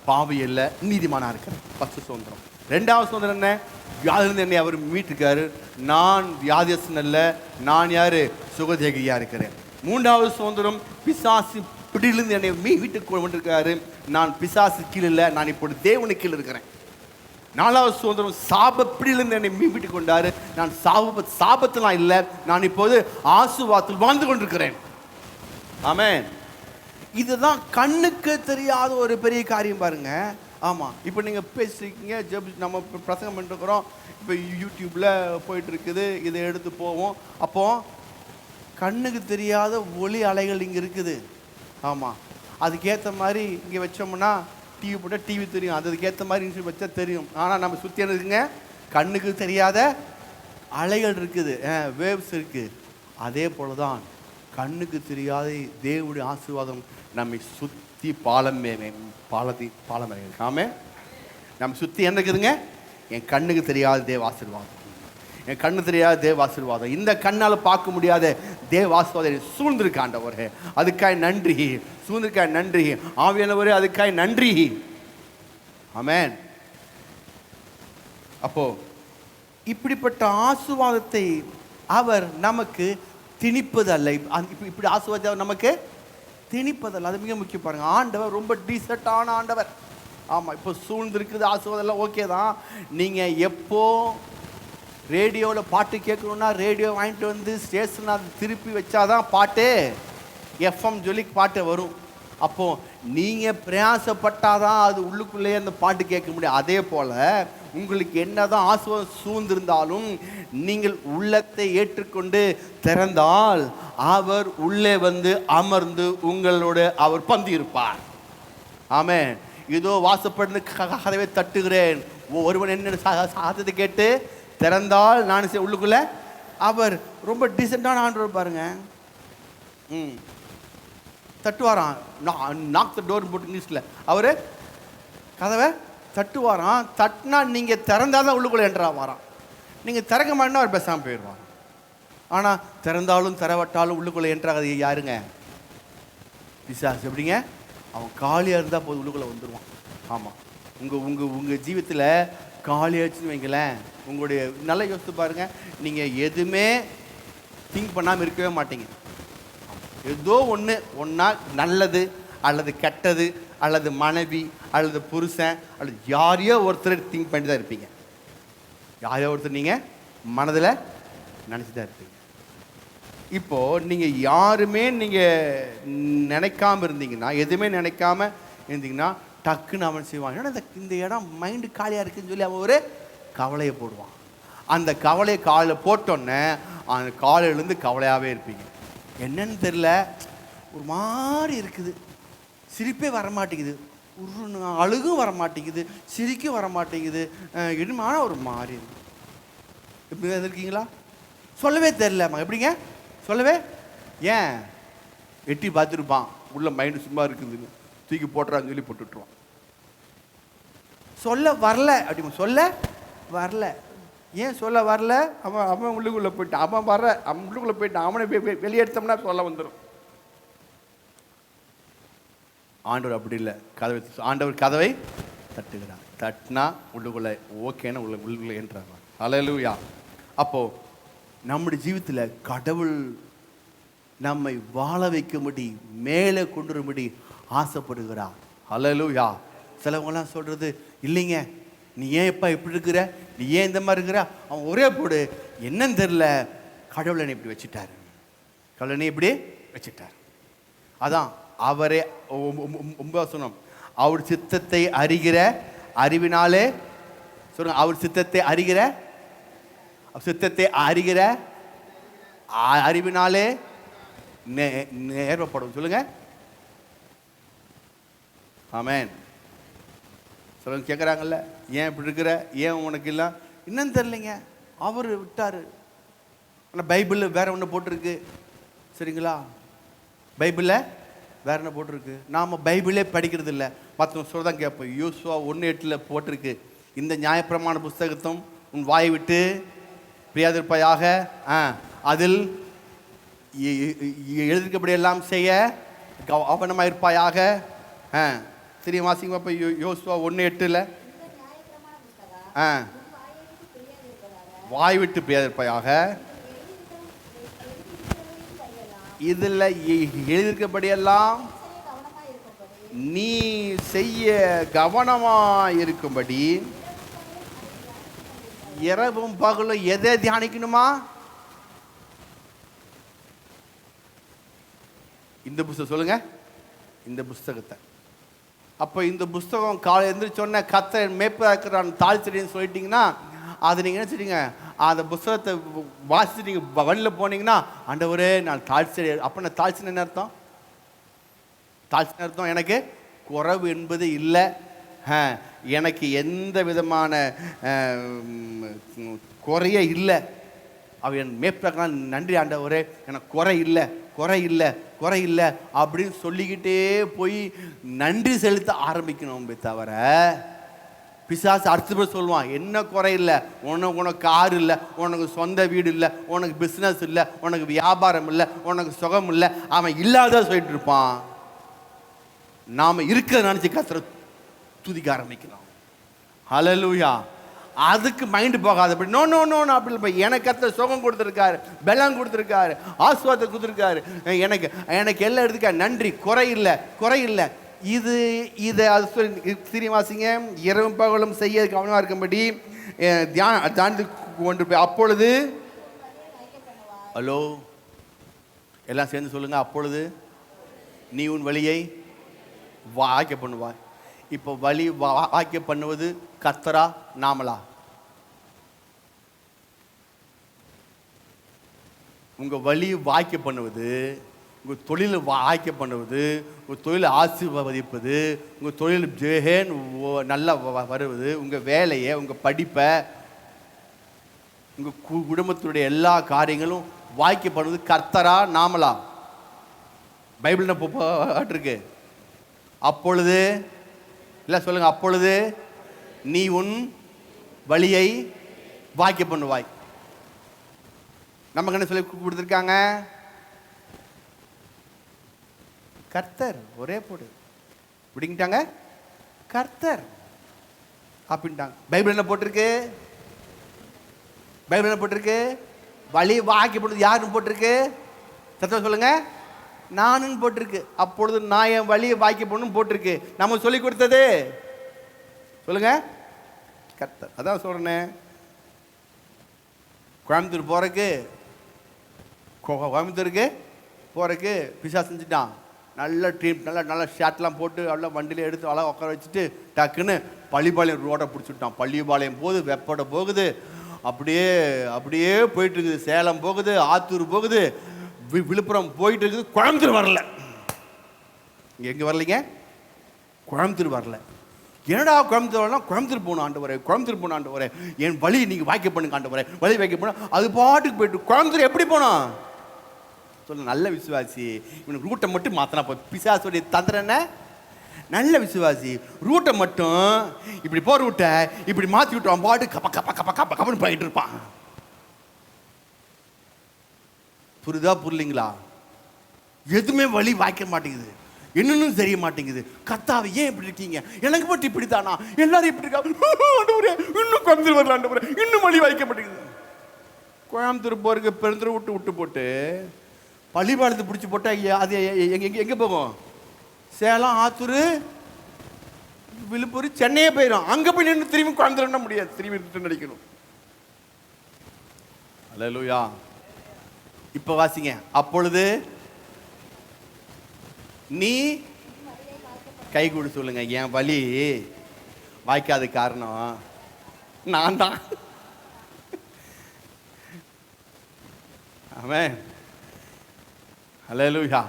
பாவி இல்லை, நீதிமானா இருக்கிறேன். ஃபர்ஸ்ட் சுதந்திரம். ரெண்டாவது சுதந்திரம் என்ன? வியாதிலிருந்து என்னை அவர் மீட்டிருக்காரு. நான் வியாதியஸ்தன் அல்ல, நான் யாரு? சுகதேகியா இருக்கிறேன். மூன்றாவது சுதந்திரம், பிசாசு பிடியிலிருந்து என்னை வீட்டுக்கு கொண்டிருக்காரு. நான் பிசாசு கீழே இல்லை, நான் இப்போது தேவனுக்கு கீழே இருக்கிறேன். நாலாவது சுதந்திரம், சாப பிடியிலிருந்து என்னை வீட்டுக்கு கொண்டாரு. நான் சாபத்தெல்லாம் இல்லை, நான் இப்போது ஆசீர்வாதத்தில் வாழ்ந்து கொண்டிருக்கிறேன். ஆமென். இதுதான் கண்ணுக்கு தெரியாத ஒரு பெரிய காரியம் பாருங்க. ஆமாம். இப்போ நீங்கள் பேசிருக்கீங்க, நம்ம பிரசங்கம் பண்ணிருக்கிறோம், இப்போ யூடியூப்பில் போயிட்டு இருக்குது, இதை எடுத்து போவோம். அப்போ கண்ணுக்கு தெரியாத ஒளி அலைகள் இங்கே இருக்குது. ஆமாம். அதுக்கேற்ற மாதிரி இங்கே வச்சோம்னா டிவி போட்டால் டிவி தெரியும், அதுக்கேற்ற மாதிரி இன்ஸ்டியூட் வச்சா தெரியும். ஆனால் நம்ம சுற்றி என்ன இருக்குங்க? கண்ணுக்கு தெரியாத அலைகள் இருக்குது, வேவ்ஸ் இருக்குது. அதே போல தான் கண்ணுக்கு தெரியாத தேவனுடைய ஆசீர்வாதம் நம்மை சுற்றி பாலம் ஆமென். நம்ம சுற்றி என்ன இருக்குதுங்க? என் கண்ணுக்கு தெரியாத தேவ ஆசீர்வாதம், என் கண்ணு தெரியாத தேவ ஆசீர்வாதம், இந்த கண்ணால் பார்க்க முடியாத தேவ ஆசீர்வாதம் சூழ்ந்திருக்க ஆண்டவரே, அதுக்காய் நன்றி. சூழ்ந்திருக்காய் நன்றி. ஆவியானவரே, அதுக்காய் நன்றி. ஆமென். அப்போ இப்படிப்பட்ட ஆசீர்வாதத்தை அவர் நமக்கு திணிப்பதல்ல. இப்படி ஆசீர்வாதம் நமக்கு திணிப்பதல்ல. அது மிக முக்கியம். பாருங்க, ஆண்டவர் ரொம்ப டீசெண்டான ஆண்டவர். ஆமாம். இப்போ சூழ்ந்திருக்குது ஆசீர்வாதம் எல்லாம் ஓகே தான். நீங்கள் எப்போ ரேடியோவில் பாட்டு கேட்கணுன்னா ரேடியோ வாங்கிட்டு வந்து ஸ்டேஷன் அது திருப்பி வச்சாதான் பாட்டு எஃப்எம் சொல்லி பாட்டு வரும். அப்போது நீங்கள் பிரயாசப்பட்டாதான் அது உள்ளுக்குள்ளேயே அந்த பாட்டு கேட்க முடியும். அதே போல் உங்களுக்கு என்னதான் ஆசீர்வாதம் சூழ்ந்திருந்தாலும் நீங்கள் உள்ளத்தை ஏற்றுக்கொண்டு திறந்தால் அவர் உள்ளே வந்து அமர்ந்து உங்களோட அவர் பந்தி இருப்பார். ஆமென். இதோ வாசப்பட்டு கதவை தட்டுகிறேன், ஒருவன் என்ன சாதத்தை கேட்டு திறந்தால் நான் உள்ளுக்குள்ள அவர் ரொம்ப டீசெண்டான ஆண்டவர் பாருங்க. தட்டுவாராம். நாக் த டோர் போட்டு இங்கிலீஷில் அவர் கதவை தட்டுவாராம். தட்டினா நீங்கள் திறந்தாதான் உள்ளுக்குள்ளே என்ட்ரா வாராம். நீங்கள் திறக்க மாட்டேன்னா அவர் பேசாமல் போயிடுவார். ஆனால் திறந்தாலும் திறவட்டாலும் உள்ளுக்குள்ளே என்ட்ராது யாருங்க? பிசாசு. எப்படிங்க? அவன் காலியாக இருந்தால் போது உள்ளுக்குள்ளே வந்துடுவான். ஆமாம். உங்கள் ஜீவித்தில் காலியாச்சுன்னு வைங்களேன், உங்களுடைய நல்லா யோசித்து பாருங்கள், நீங்கள் எதுவுமே திங்க் பண்ணாமல் இருக்கவே மாட்டீங்க. ஏதோ ஒன்றா நல்லது அல்லது கெட்டது அல்லது மனைவி அல்லது புருஷன் அல்லது யாரையோ ஒருத்தர் திங்க் பண்ணி தான் இருப்பீங்க. யாரையோ ஒருத்தர் நீங்கள் மனதில் நினச்சி தான் இருப்பீங்க. இப்போது நீங்கள் யாருமே நீங்கள் நினைக்காமல் இருந்தீங்கன்னா, எதுவுமே நினைக்காமல் இருந்தீங்கன்னா டக்குன்னு அவன் செய்வான். ஏன்னா இந்த இடம் மைண்டு காலியாக இருக்குதுன்னு சொல்லி அவன் ஒரு கவலையை போடுவான். அந்த கவலையை காலையில் போட்டோன்னே அந்த காலையிலேருந்து கவலையாகவே இருப்பீங்க. என்னன்னு தெரில, ஒரு மாதிரி இருக்குது, சிரிப்பே வரமாட்டேங்குது, ஒரு அழுகும் வரமாட்டேங்குது, சிரிக்கும் வரமாட்டேங்குது, இனிமான ஒரு மாதிரி இருக்கு. எப்படி இருக்கீங்களா? சொல்லவே தெரிலம்மா. எப்படிங்க சொல்லவே? ஏன் எட்டி பார்த்துருப்பான், உள்ள மைண்டு சும்மா இருக்குதுன்னு தூக்கி போட்டுறான்னு சொல்லி போட்டுட்ருவான். சொல்ல வரல அப்படி சொல்ல வரல. ஏன் சொல்ல வரல? அவன் உள்ளுக்குள்ளே போயிட்டான். அவன் உள்ளுக்குள்ளே போயிட்டான். அவனை வெளியெடுத்தோம்னா சொல்ல வந்துடும். ஆண்டவர் அப்படி இல்லை. ஆண்டவர் கதவை தட்டுகிறார். தட்டினா உள்ளுக்குள்ளே ஓகேன்னு உள்ளுக்குள்ளே என்றாங்க. ஹல்லேலூயா. அப்போது நம்முடைய ஜீவித்தில் கடவுள் நம்மை வாழ வைக்கும்படி மேலே கொண்டு வரும்படி ஆசைப்படுகிறார். ஹல்லேலூயா. சிலவங்கலாம் சொல்கிறது, இல்லைங்க நீ ஏன் எப்போ இப்படி இருக்கிற, நீ ஏன் இந்த மாதிரி இருக்கிற, அவன் ஒரே போடு, என்னன்னு தெரில, கடவுளை இப்படி வச்சுட்டாரு, கடவுளை இப்படி வச்சுட்டார். அதான் அவரே சொன்னோம், அவர் சித்தத்தை அறிகிற அறிவினாலே சொல்லுங்க, அவர் சித்தத்தை அறிகிற அறிவினாலே நேர்வப்படும். சொல்லுங்க ஆமென். சொல்லுங்க, கேட்குறாங்கல்ல, ஏன் இப்படி இருக்கிற, ஏன் உனக்கு இல்லை, என்னன்னு தெரியலைங்க, அவர் விட்டார். ஆனால் பைபிளில் வேற ஒன்று போட்டிருக்கு, சரிங்களா? பைபிளில் வேற என்ன போட்டிருக்கு, நாம் பைபிளே படிக்கிறது இல்லை, மற்றவங்க சொல்ல தான் கேட்போம். யோசுவா 1:8 போட்டிருக்கு, இந்த நியாயப்பிரமாண புஸ்தகத்தும் உன் வாயை விட்டு பிரியாதிருப்பாயாக, அதில் எழுதிக்கப்படியெல்லாம் செய்ய கவனமாக இருப்பாயாக. சரி வாசிங்க அப்போ யோசுவா 1:8 வாய் விட்டு பிரியாதிருப்பாயாக, இதில் எழுதியிருக்கபடியெல்லாம் நீ செய்ய கவனமாக இருக்கும்படி. இரவும் பகலும் எதை தியானிக்கணுமா? இந்த புஸ்தகம். சொல்லுங்க, இந்த புஸ்தகத்தை. அப்போ இந்த புஸ்தகம் காலை எழுந்திரிச்சோன்னே கர்த்தர் மேய்ப்பராக இருக்கிறான் தாழ்ச்சின்னு சொல்லிட்டீங்கன்னா, அது நீங்கள் என்ன செய்றீங்க, அந்த புஸ்தகத்தை வாசித்து நீங்கள் வழியில் போனீங்கன்னா, ஆண்டவரே நான் தாழ்ச்சி. அப்போ நான் தாழ்ச்சின்னு என்ன அர்த்தம்? தாழ்ச்சின்னு அர்த்தம் எனக்கு குறைவு என்பது இல்லை, எனக்கு எந்த விதமான குறைய இல்லை, அவன் என் மேய்ப்பராக நன்றி ஆண்டவரே, எனக்கு குறை இல்லை அப்படின்னு சொல்லிக்கிட்டே போய் நன்றி செலுத்த ஆரம்பிக்கணும். தவிர பிசாசு அடுத்த சொல்லுவான், என்ன குறை இல்லை, உனக்கு கார் இல்லை, உனக்கு சொந்த வீடு இல்லை, உனக்கு பிஸ்னஸ் இல்லை, உனக்கு வியாபாரம் இல்லை, உனக்கு சுகம் இல்லை, அவன் இல்லாத சொல்லிட்டு இருப்பான். நாம் இருக்கிற நினச்சி கர்த்தரை துதிக்க ஆரம்பிக்கலாம். ஹல்லேலூயா. அதுக்கு மைண்டு போகாது. அப்படி நோ நோ நோ அப்படி இல்லை, எனக்கு கர்த்தர் சுகம் கொடுத்துருக்காரு, பலம் கொடுத்துருக்காரு, ஆசீர்வாதத்தை கொடுத்துருக்காரு, எனக்கு எல்லாம் எடுத்துக்காரு, நன்றி, குறை இல்லை. இதை அது சொல்லி சீரியமாசிங்க. இரவும் பகலும் செய்ய கவனமாக இருக்கும்படி தியானத்து கொண்டு போய். அப்பொழுது ஹலோ எல்லாம் சேர்ந்து சொல்லுங்க, அப்பொழுது நீ உன் வழியை வாய்க்க பண்ணுவாய். இப்போ வழி வாய்க்க பண்ணுவது கர்த்தரா நாமளா? உங்கள் வழி வாய்க்க பண்ணுவது, உங்கள் தொழில் வாய்க்க பண்ணுவது, உங்கள் தொழில் ஆசீர்வதிப்பது, உங்கள் தொழில் ஜெகன் நல்லா வருவது, உங்கள் வேலையை, உங்கள் படிப்பை, உங்கள் குடும்பத்துடைய எல்லா காரியங்களும் வாய்க்க பண்ணுவது கர்த்தரா நாமளா? பைபிள் போட்டிருக்கு, அப்பொழுது இல்லை சொல்லுங்க, அப்பொழுது நீ உன் வழியை வாய்க்க பண்ணுவாய். நமக்கு என்ன சொல்லி கொடுத்துருக்காங்க? கர்த்தர். ஒரே போடு விடிங்கிட்டாங்க, கர்த்தர் அப்படின்ட்டாங்க. பைபிள் என்ன போட்டிருக்கு? வழி வாய்க்க பண்ணுறது யாருன்னு போட்டிருக்கு? சத்தம் சொல்லுங்க, நானுன்னு போட்டிருக்கு. அப்பொழுது நான் என் வழியை வாய்க்க பண்ணணும் போட்டிருக்கு. நம்ம சொல்லி கொடுத்தது சொல்லுங்க, கர்த்தர். அதான் சொல்றேன், கோயம்புத்தூருக்கு போறதுக்கு பிசா செஞ்சுட்டான். நல்ல ட்ரீம், நல்ல ஷாட்லாம் போட்டு நல்லா வண்டியில் எடுத்து அழகாக உட்கார வச்சுட்டு டக்குன்னு பள்ளிப்பாளையம் ரோடை பிடிச்சிட்டான். பள்ளிப்பாளையம் போகுது, வெப்பட போகுது, அப்படியே போயிட்டு இருக்குது. சேலம் போகுது, ஆத்தூர் போகுது, விழுப்புரம் போயிட்டு இருக்குது. கோயம்புத்தூர் வரல. எங்கே வரலைங்க? கோயம்புத்தூர் வரல. என்னடா கோயம்புத்தூர் வரலாம்? கோயம்புத்தூர் போகணும் ஆண்டவரே, என் வழி நீங்கள் வாய்க்க பண்ணுங்க ஆண்டவரே, வழி வாய்க்க போனால் அது பாட்டுக்கு போயிட்டு. கோயம்புத்தூர் எப்படி போனோம் சொல்ல? நல்ல விசுவாசி. இவனுக்கு ரூட்டை மட்டும் மாற்றினா போய். பிசாசுடைய தந்திரம் என்ன? நல்ல விசுவாசி. ரூட்டை மட்டும் இப்படி போகிற ரூட்டை இப்படி மாற்றி விட்டுவான், பாட்டு கப்பன்னு போயிட்டு இருப்பான். புரியலைங்களா? எதுவுமே வழி வாய்க்க மாட்டேங்குது, என்னன்னு தெரிய மாட்டேங்குது. கர்த்தாவே ஏன் இப்படி இருக்கீங்க, எனக்கு மட்டும் இப்படி தானா, எல்லாரும் இப்படி இருக்காங்க, இன்னும் கோயம்புத்தூர் வரல ஆண்டவரே, இன்னும் வழி வாய்க்க மாட்டேங்குது. கோயம்புத்தூர் போறதுக்கு பெருந்தூர் விட்டு போட்டு பள்ளிப்பாளத்தை பிடிச்சி போட்டா அது எங்கே போகும்? சேலம், ஆத்தூர், விழுப்புரம் சென்னையே போயிடும். அங்கே போய் நின்று திரும்பி குழந்தை முடியாது, திரும்பி ரிட்டர்ன் அடிக்கணும். அல்லேலூயா. இப்போ வாசிங்க. அப்பொழுது நீ கை கொடு சொல்லுங்க. என் வலி வாய்க்காத காரணம் நான் தான். ஆமென். அல்லேலூயா.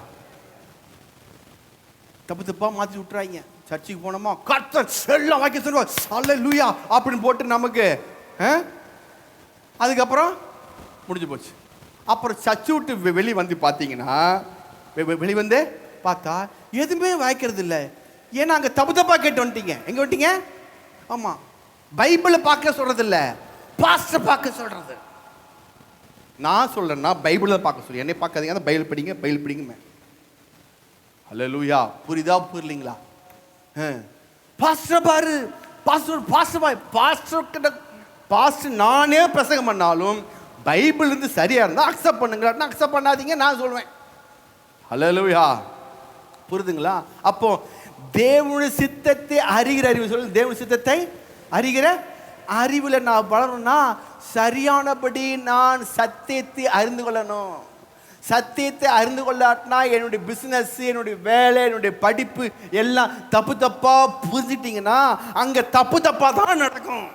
தப்பு தப்பா மாற்றி விட்டுறாங்க. சர்ச்சுக்கு போனோமா கர்த்தர் எல்லாம் வாய்க்க சொல்லுவார், அல்லேலூயா அப்படின்னு போட்டு நமக்கு அதுக்கப்புறம் முடிஞ்சு போச்சு. அப்புறம் சர்ச்சு விட்டு வெளியே வந்து பார்த்தீங்கன்னா, வெளியே வந்து பார்த்தா எதுவுமே வாய்க்கிறது இல்லை. ஏன்னா அங்கே தப்பு தப்பா கேட்டு வந்துட்டீங்க. எங்கே வந்துட்டீங்க? ஆமாம், பைபிளை பார்க்க சொல்றது இல்லை, பாஸ்டர் பார்க்க சொல்றது. நான் சொல்றேன்னா பைபிளை பார்க்க சொல்லி என்னை பார்க்காதீங்க, பைபிள் படிங்க, பைபிள் படிங்க. அல்லேலூயா. புரியுதா புரியலீங்களா? பாஸ்டர் பாரு, பாஸ்டர் பாஸ்டர் பாரு, பாஸ்டர் கிட்ட பாஸ்டர் நானே பிரசங்கம் பண்ணாலும் பைபிள் இருந்து சரியா இருந்தா அக்செப்ட் பண்ணுங்க, அக்செப்ட் பண்ணாதீங்க நான் சொல்வேன். அல்லேலூயா. புரியுதுங்களா? அப்போ தேவனுடைய சித்தத்தை அறிகிற அறிவு சொல்லு. தேவனுடைய சித்தத்தை அறிகிற அறிவுல நான் வளரணும்னா சரியானபடி நான் சத்தியத்தை அறிந்து கொள்ளணும். சத்தியத்தை அறிந்து கொள்ளாட்டினா என்னுடைய பிசினஸ், என்னுடைய வேலை, என்னுடைய படிப்பு எல்லாம் தப்பு தப்பா புரிஞ்சிட்டீங்கன்னா அங்க தப்பு தப்பா தான் நடக்கும்.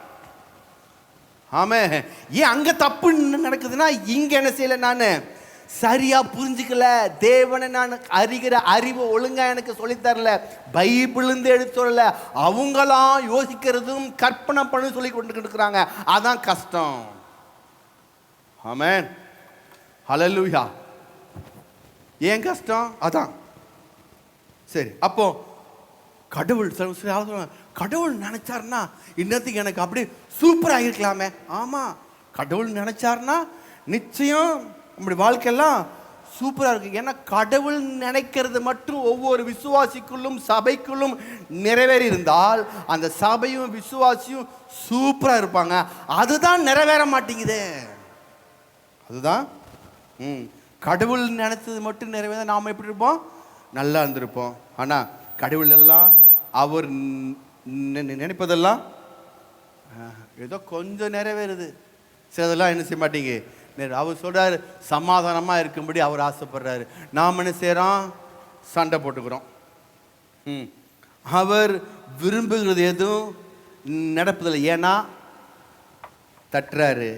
ஆமே. ஏன் அங்க தப்பு நடக்குதுன்னா இங்க என்ன செய்யல, நான் சரியா புரிஞ்சுக்கல. தேவனை நான் அறிகிற அறிவு ஒழுங்கா எனக்கு சொல்லித்தரல, பைபிள் இருந்து எடுத்து சொல்லல. அவங்களாம் யோசிக்கிறதும் கற்பனை பண்ணி சொல்லி கொண்டு இருக்கிறாங்க. அதான் கஷ்டம். ஆமென். ஹல்லேலூயா. ஏன் கஷ்டம்? அதான். சரி, அப்போ கடவுள் கடவுள் நினைச்சாருன்னா இன்னத்துக்கு எனக்கு அப்படியே சூப்பராக இருக்கலாமே. ஆமா, கடவுள் நினைச்சாருன்னா நிச்சயம் நம்முடைய வாழ்க்கையெல்லாம் சூப்பராக இருக்கு. ஏன்னா கடவுள் நினைக்கிறது மட்டும் ஒவ்வொரு விசுவாசிக்குள்ளும் சபைக்குள்ளும் நிறைவேறி இருந்தால் அந்த சபையும் விசுவாசியும் சூப்பராக இருப்பாங்க. அதுதான் நிறைவேற மாட்டேங்குது. அதுதான் கடவுள் நினைச்சது மட்டும் நிறைவேற நாம் எப்படி இருப்போம்? நல்லா இருந்திருப்போம். ஆனால் கடவுள் எல்லாம் அவர் நினைப்பதெல்லாம் ஏதோ கொஞ்சம் நிறைவேறுது, சிலதெல்லாம் என்ன செய்ய மாட்டீங்க. அவர் சொல்றாரு சமாதானமாக இருக்கும்படி அவர் ஆசைப்படுறாரு. நாம் என்ன செய்கிறோம்? சண்டை போட்டுக்கிறோம். அவர் விரும்புகிறது எதுவும் நடப்பதில்லை. ஏன்னா தட்டுறாரு,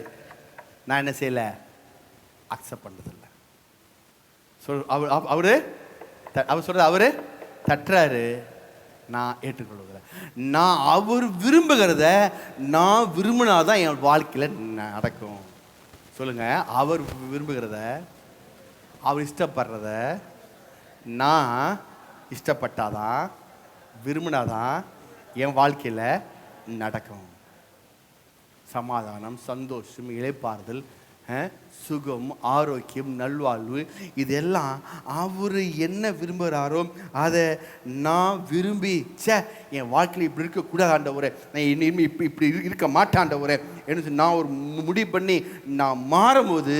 நான் என்ன செய்யல, அக்செப்ட் பண்ணதில்லை. அவர் சொல்ற அவரு தட்டுறாரு, நான் ஏற்றுக்கொள்வதில்லை. நான் அவர் விரும்புகிறத நான் விரும்பினாதான் என் வாழ்க்கையில் நடக்கும். சொல்லுங்க, அவர் விரும்புகிறத, அவர் இஷ்டப்படுறத நான் இஷ்டப்பட்டாதான், விரும்பினாதான் என் வாழ்க்கையில் நடக்கும். சமாதானம், சந்தோஷம், இளைப்பாறுதல், சுகம், ஆரோக்கியம், நல்வாழ்வு, இதெல்லாம் அவர் என்ன விரும்புகிறாரோ அதை நான் விரும்பி என் வாழ்க்கையில் இப்படி இருக்கக்கூடாது ஆண்டவரே, நான் இனிமேல் இப்படி இருக்க மாட்டேன் ஆண்டவரே என்று நான் ஒரு முடிவு பண்ணி நான் மாறும்போது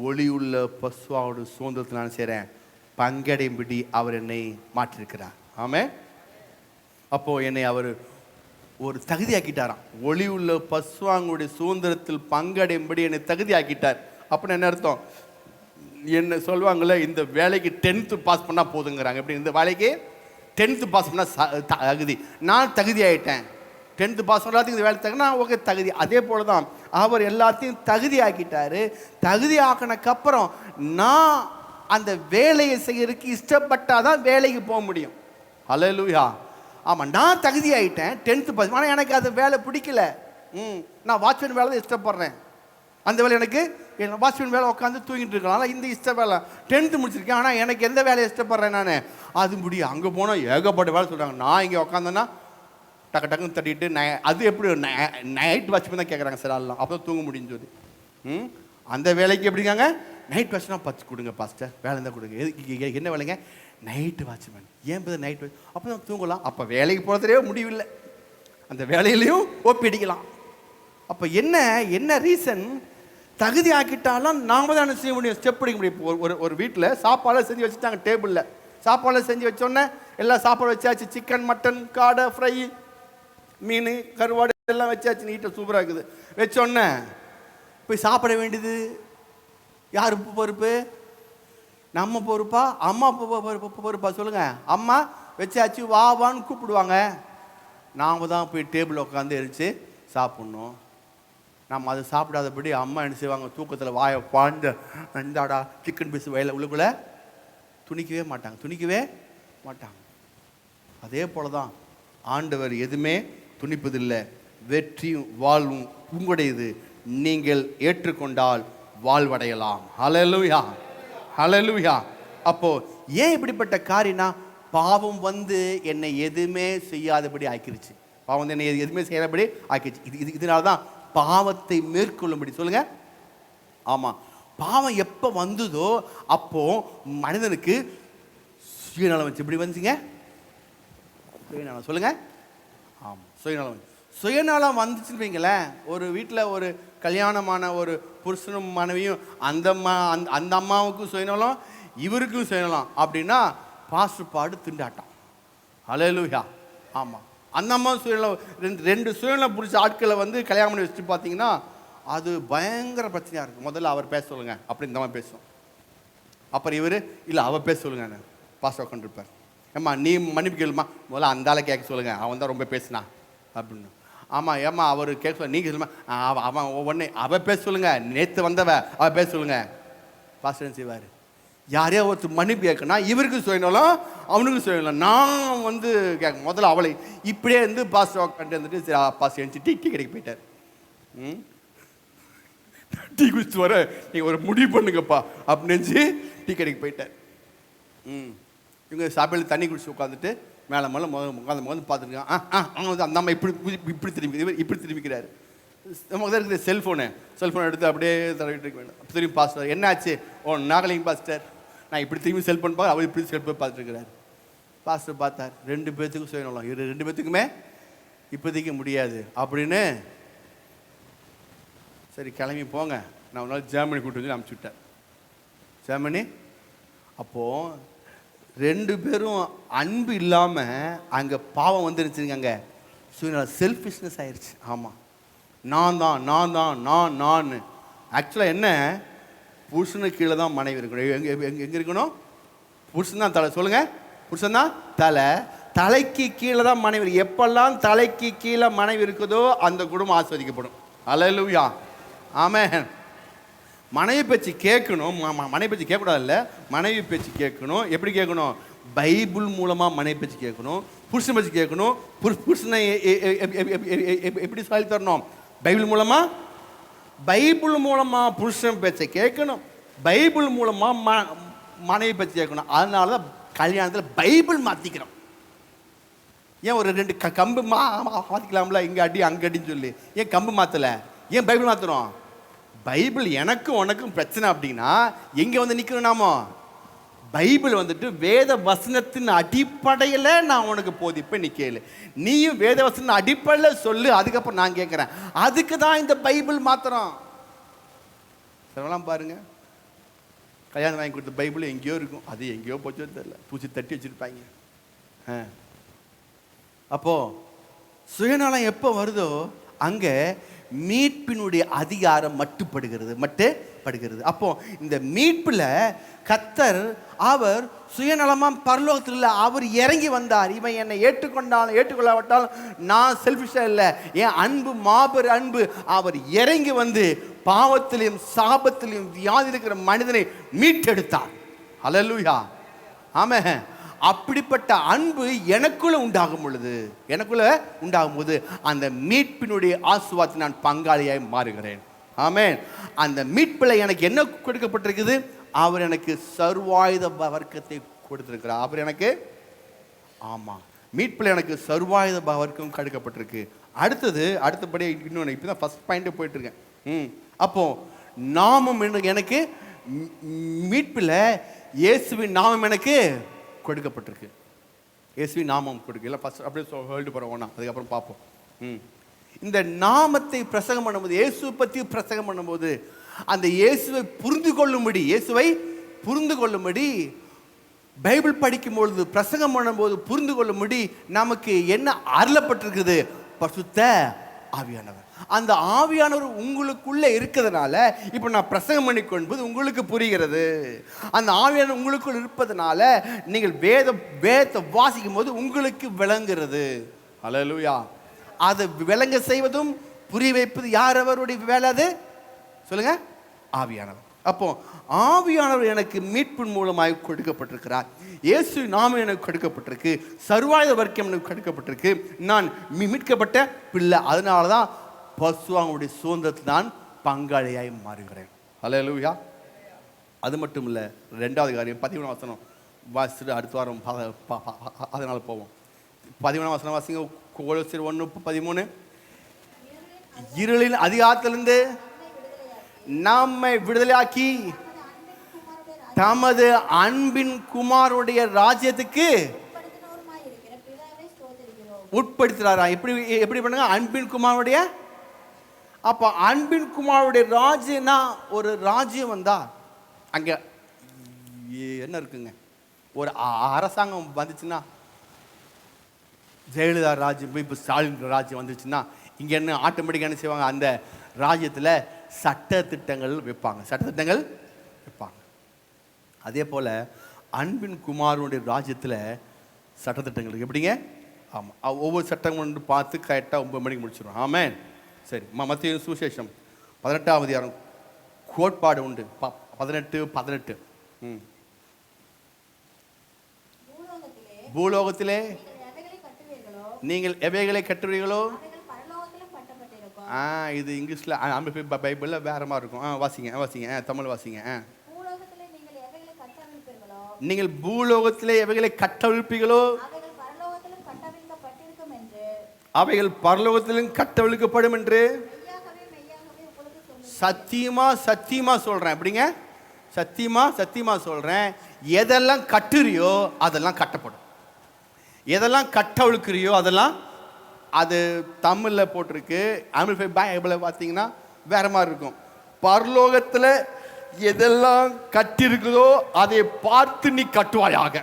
ஒளியுள்ள பசுவோட சுதந்திரத்தை நான் செய்கிறேன் பங்கடையும்படி அவர் என்னை மாற்றிருக்கிறார். ஆமென். அப்போது என்னை அவர் ஒரு தகுதி ஆக்கிட்டாராம். ஒளி உள்ள பசுவாங்களுடைய சுதந்திரத்தில் பங்கடையும்படி என்னை தகுதி ஆக்கிட்டார். அப்படின்னு என்ன அர்த்தம்? என்ன சொல்லுவாங்கள்ல, இந்த வேலைக்கு 10th பாஸ் பண்ணால் போதுங்கிறாங்க. எப்படி இந்த வேலைக்கு 10th பாஸ் பண்ணால் தகுதி. நான் தகுதி ஆகிட்டேன். 10th பாஸ் பண்ணுறதுக்கு இந்த வேலை தகுதி, ஓகே தகுதி. அதே போல தான் அவர் எல்லாத்தையும் தகுதி ஆக்கிட்டாரு. தகுதி ஆக்கினக்கப்புறம் நான் அந்த வேலையை செய்யறதுக்கு இஷ்டப்பட்டாதான் வேலைக்கு போக முடியும். ஹல்லேலூயா. ஆமாம், நான் தகுதி ஆகிட்டேன் 10th பாஸ். ஆனால் எனக்கு அது வேலை பிடிக்கல. நான் வாட்ச்மேன் வேலை தான் இஷ்டப்படுறேன். அந்த வேலை எனக்கு வாட்ச்மேன் வேலை உட்காந்து தூங்கிட்டு இருக்கலாம். ஆனால் இந்த இஷ்ட வேலை 10th முடிச்சிருக்கேன். ஆனால் எனக்கு எந்த வேலையை இஷ்டப்படுறேன் நான், அது முடியும். அங்கே போனால் ஏகப்பட்ட வேலை சொல்கிறாங்க. நான் இங்கே உட்காந்தேன்னா டக்கு டக்குன்னு தட்டிட்டு அது எப்படி நைட் வாட்ச்மேன் தான் கேட்குறாங்க சார், எல்லாம் அப்போ தூங்க முடியும்னு சொல்லி. அந்த வேலைக்கு எப்படிங்க, நைட் வாட்ச்னா பச்சு கொடுங்க பாஸ்டர், வேலை இருந்தால் கொடுங்க. என்ன வேலைங்க? Night watchman. ஏன் பத நைட் வாட்ச்? அப்போ தான் தூங்கலாம். அப்போ வேலைக்கு போகிறதுலே முடிவில்லை, அந்த வேலையிலையும் ஒப்பிடிக்கலாம். அப்போ என்ன ரீசன்? தகுதி ஆக்கிட்டாலும் நாம் தான் செய்ய முடியும், ஸ்டெப் எடுக்க முடியும். ஒரு வீட்டில் சாப்பாடெல்லாம் செஞ்சு வச்சுட்டாங்க, டேபிளில் சாப்பாடெல்லாம் செஞ்சு வச்சோன்னே எல்லாம் சாப்பாடு வச்சாச்சு. சிக்கன், மட்டன், காடை ஃப்ரை, மீன், கருவாடு எல்லாம் வச்சாச்சு. நீட்டாக சூப்பராக இருக்குது. வச்சோடனே போய் சாப்பிட வேண்டியது யார் பொறுப்பு? நம்ம பொறுப்பா அம்மா பொறுப்பா? சொல்லுங்க. அம்மா வச்சாச்சு, வா வான்னு கூப்பிடுவாங்க. நாம் தான் போய் டேபிள் உட்காந்து எரிச்சு சாப்பிட்ணும். நம்ம அதை சாப்பிடாதபடி அம்மா என்ன செய்வாங்க? தூக்கத்தில் வாயை பாய்ந்து இந்தாடா சிக்கன் பீஸ் வயலில் உள்ளுக்குள்ளே துணிக்கவே மாட்டாங்க. அதே போல தான் ஆண்டவர் எதுவுமே துணிப்பதில்லை. வெற்றியும் வாழ்வும் உங்களுடையது. நீங்கள் ஏற்றுக்கொண்டால் வாழ்வடையலாம். ஹல்லேலூயா, ஹல்லேலூயா. அப்போ ஏன் இப்படிப்பட்ட காரியம்னா, பாவம் வந்து என்னை எதுவுமே செய்யாதபடி ஆக்கிருச்சு. பாவம் வந்து என்னை எதுவுமே செய்யாதபடி ஆக்கிடுச்சு. இதனால தான் பாவத்தை மேற்கொள்ளும்படி. சொல்லுங்க. ஆமாம், பாவம் எப்போ வந்ததோ அப்போ மனிதனுக்கு சுயநலம் வச்சு. இப்படி வந்துச்சுங்க சுயநலம். சொல்லுங்க. ஆமாம், சுயநலம் வந்துச்சுன்னு வைங்களேன். ஒரு வீட்டில் ஒரு கல்யாணமான ஒரு புருஷனும் மனைவியும் அந்த அம்மாவுக்கும் சுயநலம், இவருக்கும் சுயநலம் அப்படின்னா பாசுபாடு திண்டாட்டம். ஹல்லேலூயா. ஆமாம், அந்த அம்மா சுயநலம். ரெண்டு சுயநலம் பிடிச்ச ஆட்களை வந்து கல்யாணம் பண்ணி வச்சுட்டு பார்த்தீங்கன்னா அது பயங்கர பிரச்சனையாக இருக்குது. முதல்ல அவர் பேச சொல்லுங்க அப்படின்னு இந்த மாதிரி பேசும். அப்புறம் இவர் இல்லை அவள் பேச சொல்லுங்க. பாஸ் உட்காந்துருப்பார். ஏம்மா நீ மன்னிப்பு கேளுமா, முதல்ல அந்த ஆளை கேட்க சொல்லுங்க, அவன் தான் ரொம்ப பேசினா அப்படின்னு. ஆமாம், ஏம்மா அவர் கேட்க சொல்ல நீங்கள் சொல்லுமா, அவன் ஒவ்வொன்னே அவள் பேச சொல்லுங்க, நேற்று வந்தவ அவள் பேச சொல்லுங்க. பாஸ்டர் செய்வார். யாரையோ ஒருத்தர் மன்னிப்பு கேட்கணும், இவருக்கு சுயநலம் அவனுக்கு சுயநலம். நான் வந்து கேட்க முதல்ல அவளை இப்படியே இருந்து பாஸ்டர் உட்காந்து வந்துட்டு சரி பாஸ்டர் எழுந்துச்சு டீ கடைக்கு போயிட்டார். டீ குடிச்சு வர நீங்கள் ஒரு முடிவு பண்ணுங்கப்பா அப்படின்னு டீ கடைக்கு போயிட்டார். இவங்க சாப்பிட்டு தண்ணி குடிச்சு உட்காந்துட்டு மேலே உட்காந்து பார்த்துருக்கான். அவங்க வந்து அந்த அம்மா இப்படி திரும்பிக்கிறாரு. நமக்கு தான் இருக்குது செல்ஃபோன் எடுத்து அப்படியே தடவிட்டு இருக்க வேண்டும். திரும்பி பாஸ்டர் என்னாச்சு? நாகலிங்க பாஸ்டர், நான் இப்படி திரும்பி செல்ஃபோன் பார்க்க அவர் இப்படி செல்ஃபோன் பார்த்துட்டு இருக்கிறாரு. பாஸ்டர் பார்த்தார், 2 பேர்த்துக்கும் சுயநலம், 2 பேர்த்துக்குமே இப்போதைக்கு முடியாது அப்படின்னு. சரி கிளம்பி போங்க, நான் ஒரு நாள் ஜெர்மனி கூட்டு வந்து அனுப்பிச்சி விட்டேன். ஜெர்மனி. அப்போது 2 பேரும் அன்பு இல்லாமல் அங்கே பாவம் வந்துருச்சுங்க. அங்கே சுயநலம், செல்ஃபிஷ்னஸ் ஆயிடுச்சு. ஆமாம், நான் ஆக்சுவலாக என்ன, புருஷனுக்கு கீழே தான் மனைவி இருக்கணும். எங்கே இருக்கணும்? புருஷன் தான் தலை. சொல்லுங்கள். புருஷன் தான் தலை, தலைக்கு கீழே தான் மனைவி. எப்பெல்லாம் தலைக்கு கீழே மனைவி இருக்குதோ அந்த குடும்பம் ஆஸ்வதிக்கப்படும். ஹல்லேலூயா, ஆமென். மனைவி பேச்சு கேட்கணும். மனைவி பேச்சு கேட்கக்கூடாது இல்லை, மனைவி பேச்சு கேட்கணும். எப்படி கேட்கணும்? பைபிள் மூலமாக மனைவி பேச்சு கேட்கணும், புருஷன் பேச்சு கேட்கணும். புருஷனை எப்படி சொல்லி தரணும்? பைபிள் மூலமாக புருஷன் பேச்சை கேட்கணும், பைபிள் மூலமாக மனைவி பேச்சு கேட்கணும். அதனால தான் கல்யாணத்தில் பைபிள் மாற்றிக்கிறோம். ஏன் ஒரு 2 கம்பு மாற்றிக்கலாம்ல, இங்கே அடி அங்கே அடின்னு சொல்லி ஏன் கம்பு மாற்றலை? ஏன் பைபிள் மாற்றுறோம்? பைபிள் எனக்கும் உனக்கும் பிரச்சனை அப்படின்னா எங்கே வந்து நிற்கணும்? நாமோ பைபிள் வந்துட்டு வேத வசனத்தின் அடிப்படையில் நான் உனக்கு போதிப்பேன், நீ கேளு. நீயும் வேத வசனத்தின் அடிப்படையில் சொல்லு, அதுக்கப்புறம் நான் கேட்குறேன். அதுக்கு தான் இந்த பைபிள் மாத்திரம். சிலவெல்லாம் பாருங்க, கல்யாணம் வாங்கி கொடுத்த பைபிள் எங்கேயோ இருக்கும், அது எங்கேயோ போச்சோ தெரியல, பூச்சி தட்டி வச்சுருப்பாங்க. அப்போது சுயநலம் எப்போ வருதோ அங்கே மீட்பினுடைய அதிகாரம் மட்டுப்படுகிறது. அப்போ இந்த மீட்பில் கர்த்தர் அவர் சுயநலமாக பரலோகத்தில் இல்லை, அவர் இறங்கி வந்தார். இவன் என்னை ஏற்றுக்கொள்ளாவிட்டாலும் நான் செல்ஃபிஷாக இல்லை, என் அன்பு மாபெரும் அன்பு. அவர் இறங்கி வந்து பாவத்திலையும் சாபத்திலையும் வியாதி இருக்கிற மனிதனை மீட்டெடுத்தார். ஹல்லேலூயா, ஆமென். அப்படிப்பட்ட அன்பு எனக்குள்ள உண்டாகும் போது அந்த மீட்பினுடைய ஆசீர்வாதத்தில் நான் பங்காளியாய் மாறுகிறேன். ஆமென். அந்த மீட்பில் எனக்கு என்ன கொடுக்கப்பட்டிருக்குது? அவர் எனக்கு சர்வாயுத வர்க்கத்தை கொடுத்திருக்கிறார். அவர் எனக்கு மீட்பில் எனக்கு சர்வாயுத வர்க்கம் கொடுக்கப்பட்டிருக்கு. அடுத்தபடி இன்னொன்று, இப்போ தான் ஃபர்ஸ்ட் பாயிண்ட் போயிட்டு இருக்கேன். அப்போ நாமம் எனக்கு மீட்பில் இயேசுவின் நாமம் எனக்கு கொடுக்கப்பட்டிருக்கு. இயேசுவின் நாமம் கொடுக்கல. ஃபர்ஸ்ட் அப்படியே சொல்லிட்டு போகிறோம், அதுக்கப்புறம் பார்ப்போம். இந்த நாமத்தை பிரசங்கம் பண்ணும்போது, இயேசுவை பற்றி பிரசங்கம் பண்ணும்போது, அந்த இயேசுவை புரிந்து கொள்ளும்படி பைபிள் படிக்கும் பொழுது, பிரசங்கம் பண்ணும்போது புரிந்து கொள்ளும்படி நமக்கு என்ன அருளப்பட்டிருக்குது? பரிசுத்த ஆவியானவர். அந்த ஆவியானவர் உங்களுக்குள்ள இருக்கிறதுனால இப்போ நான் பிரசங்கம் பண்ணி கொள்வது உங்களுக்கு புரிகிறது. அந்த ஆவியானவர் உங்களுக்குள் இருப்பதனால நீங்கள் வேதத்தை வாசிக்கும் போது உங்களுக்கு விளங்குகிறது. ஹல்லேலூயா. அதை விளங்க செய்வதும் புரிய வைப்பது யார்? அவருடைய வேலை. அது சொல்லுங்க, ஆவியானவர். அப்போ ஆவியானவர் எனக்கு மீட்பின் மூலமாக கொடுக்கப்பட்டிருக்கிறார். இயேசு நாமம் எனக்கு கொடுக்கப்பட்டிருக்கு. சர்வாயுத வர்க்கம் எனக்கு கொடுக்கப்பட்டிருக்கு. நான் மீட்கப்பட்ட பிள்ளை. அதனால தான் பசுவாங்களுடைய சுதந்திரத்தில் நான் பங்காளியாய் மாறுகிறேன். ஹல்லேலூயா. அது மட்டும் இல்லை, 2வது காரியம் 13 வசனம் வாசிச்சுட்டு அடுத்த வாரம் அதனால போவோம். 13 வசனம் வாசிங்க. கொலோசியர் 1:13. இருளின் அதிகாரத்திலிருந்து நம்மை விடுதலையாக்கி தமது அன்பின் குமாரனுடைய ராஜ்யத்துக்கு உட்படுத்துறாரா? எப்படி பண்ணுங்க? அன்பின் குமாரனுடைய. அப்ப அன்பின் குமாரனுடைய ராஜ்யம்னா, ஒரு ராஜ்யம் வந்தா அங்க என்ன இருக்குங்க? ஒரு அரசாங்கம் வந்துச்சுன்னா, ஜெயலலிதா ராஜ்யம், இப்போ ஸ்டாலின் ராஜ்யம் வந்துச்சுன்னா, இங்க என்ன ஆட்டோமேட்டிக்காக என்ன செய்வாங்க? அந்த ராஜ்யத்தில் சட்டத்திட்டங்கள் வைப்பாங்க. அதே போல் அன்பின் குமாரனுடைய ராஜ்யத்தில் சட்டத்திட்டங்கள் எப்படிங்க? ஆமாம், ஒவ்வொரு சட்டங்களும் பார்த்து கரெக்டாக 9 மணிக்கு முடிச்சிடும். ஆமென். சரி, மத்தேயு சுவிசேஷம் 18ஆம் அதிகாரம் கோட்பாடு உண்டு. 18:18. பூலோகத்திலே நீங்கள் எவைகளை கட்டுவீர்களோ, இது இங்கிலீஷில் பைபிளில் வேற மாதிரி இருக்கும். வாசிங்க தமிழ் வாசிங்க. நீங்கள் பூலோகத்திலே எவைகளை கட்டவிழ்ப்பீர்களோ அவைகள் பரலோகத்திலும் கட்டவிழ்க்கப்படும் என்று சத்தியமா சொல்றேன். எப்படிங்க? சத்தியமா சொல்றேன். எதெல்லாம் கட்டுறியோ அதெல்லாம் கட்டப்படும். எதெல்லாம் கட்டவிழ்க்கிறியோ அதெல்லாம், அது தமிழில் போட்டிருக்கு. ஆம்பிளிஃபை பைபிளை பார்த்தீங்கன்னா வேற மாதிரி இருக்கும். பரலோகத்தில் எதெல்லாம் கட்டிருக்குதோ அதை பார்த்து நீ கட்டுவாயாக.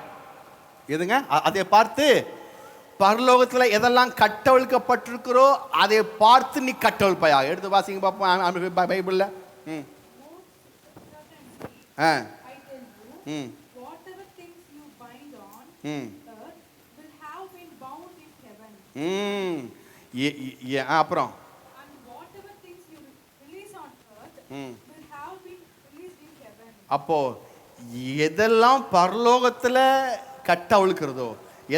எதுங்க? அதை பார்த்து. பரலோகத்தில் எதெல்லாம் கட்டவிழ்க்கப்பட்டிருக்கிறோ அதை பார்த்து நீ கட்டவிழ்ப்பாயாக. எடுத்து வாசிங்க பார்ப்போம் பைபிளில். அப்புறம் அப்போ எதெல்லாம் பரலோகத்தில் கட்டவிழ்க்கிறதோ,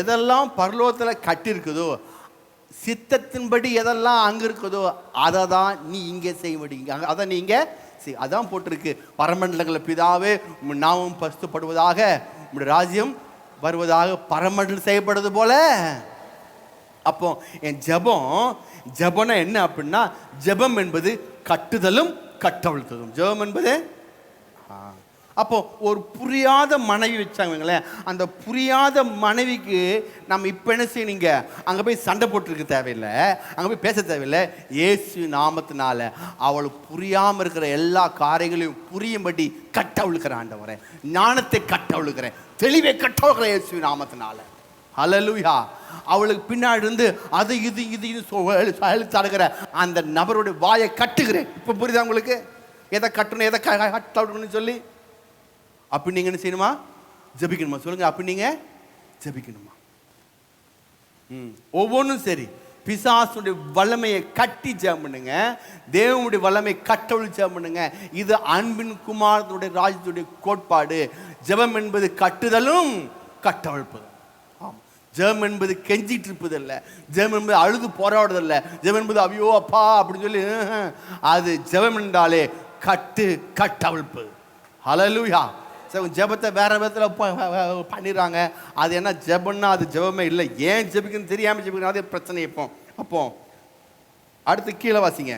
எதெல்லாம் பரலோகத்தில் கட்டிருக்குதோ, சித்தத்தின்படி எதெல்லாம் அங்கே இருக்குதோ அதை தான் நீ இங்கே செய்ய முடியுங்க. அதை நீங்கள் அதான் போட்டிருக்கு. பரமண்டலங்களில் பிதாவே நாமும் பரிசுத்தப்படுவதாக, உங்களுடைய ராஜ்யம் வருவதாக பரமண்டலம் செய்யப்படுறது போல. அப்போ என் ஜெபம்னா என்ன அப்படின்னா, ஜெபம் என்பது கட்டுதலும் கட்டவிழ்த்ததும். ஜெபம் என்பது அப்போ ஒரு புரியாத மனைவி வச்சாங்களேன், அந்த புரியாத மனைவிக்கு நம்ம இப்போ என்ன செய்யணுங்க? அங்கே போய் சண்டை போட்டுருக்க தேவையில்லை, அங்கே போய் பேச தேவையில்லை. இயேசு நாமத்தினால அவளுக்கு புரியாமல் இருக்கிற எல்லா காரியங்களையும் புரியும்படி கட்டவிழ்க்கிறேன். ஆண்டவரே, ஞானத்தை கட்டவிழ்க்கிறேன், தெளிவை கட்டவிழ்க்கிறேன் இயேசு நாமத்தினால. ஹல்லேலூயா. அவளுக்கு பின்னாடி இருந்து அது இது தடுக்கிற அந்த நபருடைய வாயை கட்டுகிறேன். இப்போ புரியுதா உங்களுக்கு? எதை கட்டணும், எதை கட்டணும்னு சொல்லி. அப்படி நீங்கள் என்ன செய்யணுமா? ஜெபிக்கணுமா? சொல்லுங்க. அப்படி நீங்கள் ஜெபிக்கணுமா? ஒவ்வொன்றும் சரி. பிசாசுடைய வல்லமையை கட்டி ஜெபம் பண்ணுங்க, தேவனுடைய வல்லமை கட்டவிழ் ஜெபம் பண்ணுங்க. இது அன்பின் குமாரனுடைய ராஜ்யத்துடைய கோட்பாடு. ஜெபம் என்பது கட்டுதலும் கட்டவிழ்ப்பதும். ஆமாம், ஜெபம் என்பது கெஞ்சிட்டு இருப்பதில்ல, ஜெபம் என்பது அழுது போராடுறதில்ல, ஜெபம் என்பது ஐயோ அப்பா அப்படின்னு சொல்லி. அது ஜெபம் என்றாலே கட்டவிழ்ப்பு. ஹல்லேலூயா. ஜெபத்தை வேற விதத்தில் பண்ணிடுறாங்க. அது என்ன ஜெபம்னா அது ஜெபமே இல்லை. ஏன் ஜெபிக்கணும்னு தெரியாமல் ஜெபிக்கணும், அதே பிரச்சனை. அப்போ அடுத்து கீழே வாசிங்க.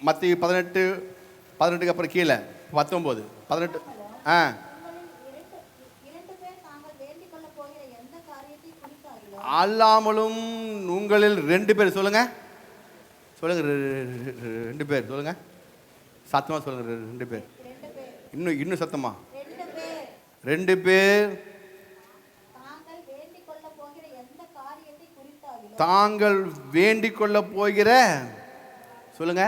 மத்தேயு 18:18 அப்புறம் கீழே 19 18. அல்லாமலும் உங்களில் 2 பேர். சொல்லுங்க 2 பேர் சொல்லுங்க. சத்தமா சொல்லுங்க. 2 பேர். இன்னும் சத்தமா. 2 பேர் தாங்கள் வேண்டிக் கொள்ள போகிற சொல்லுங்க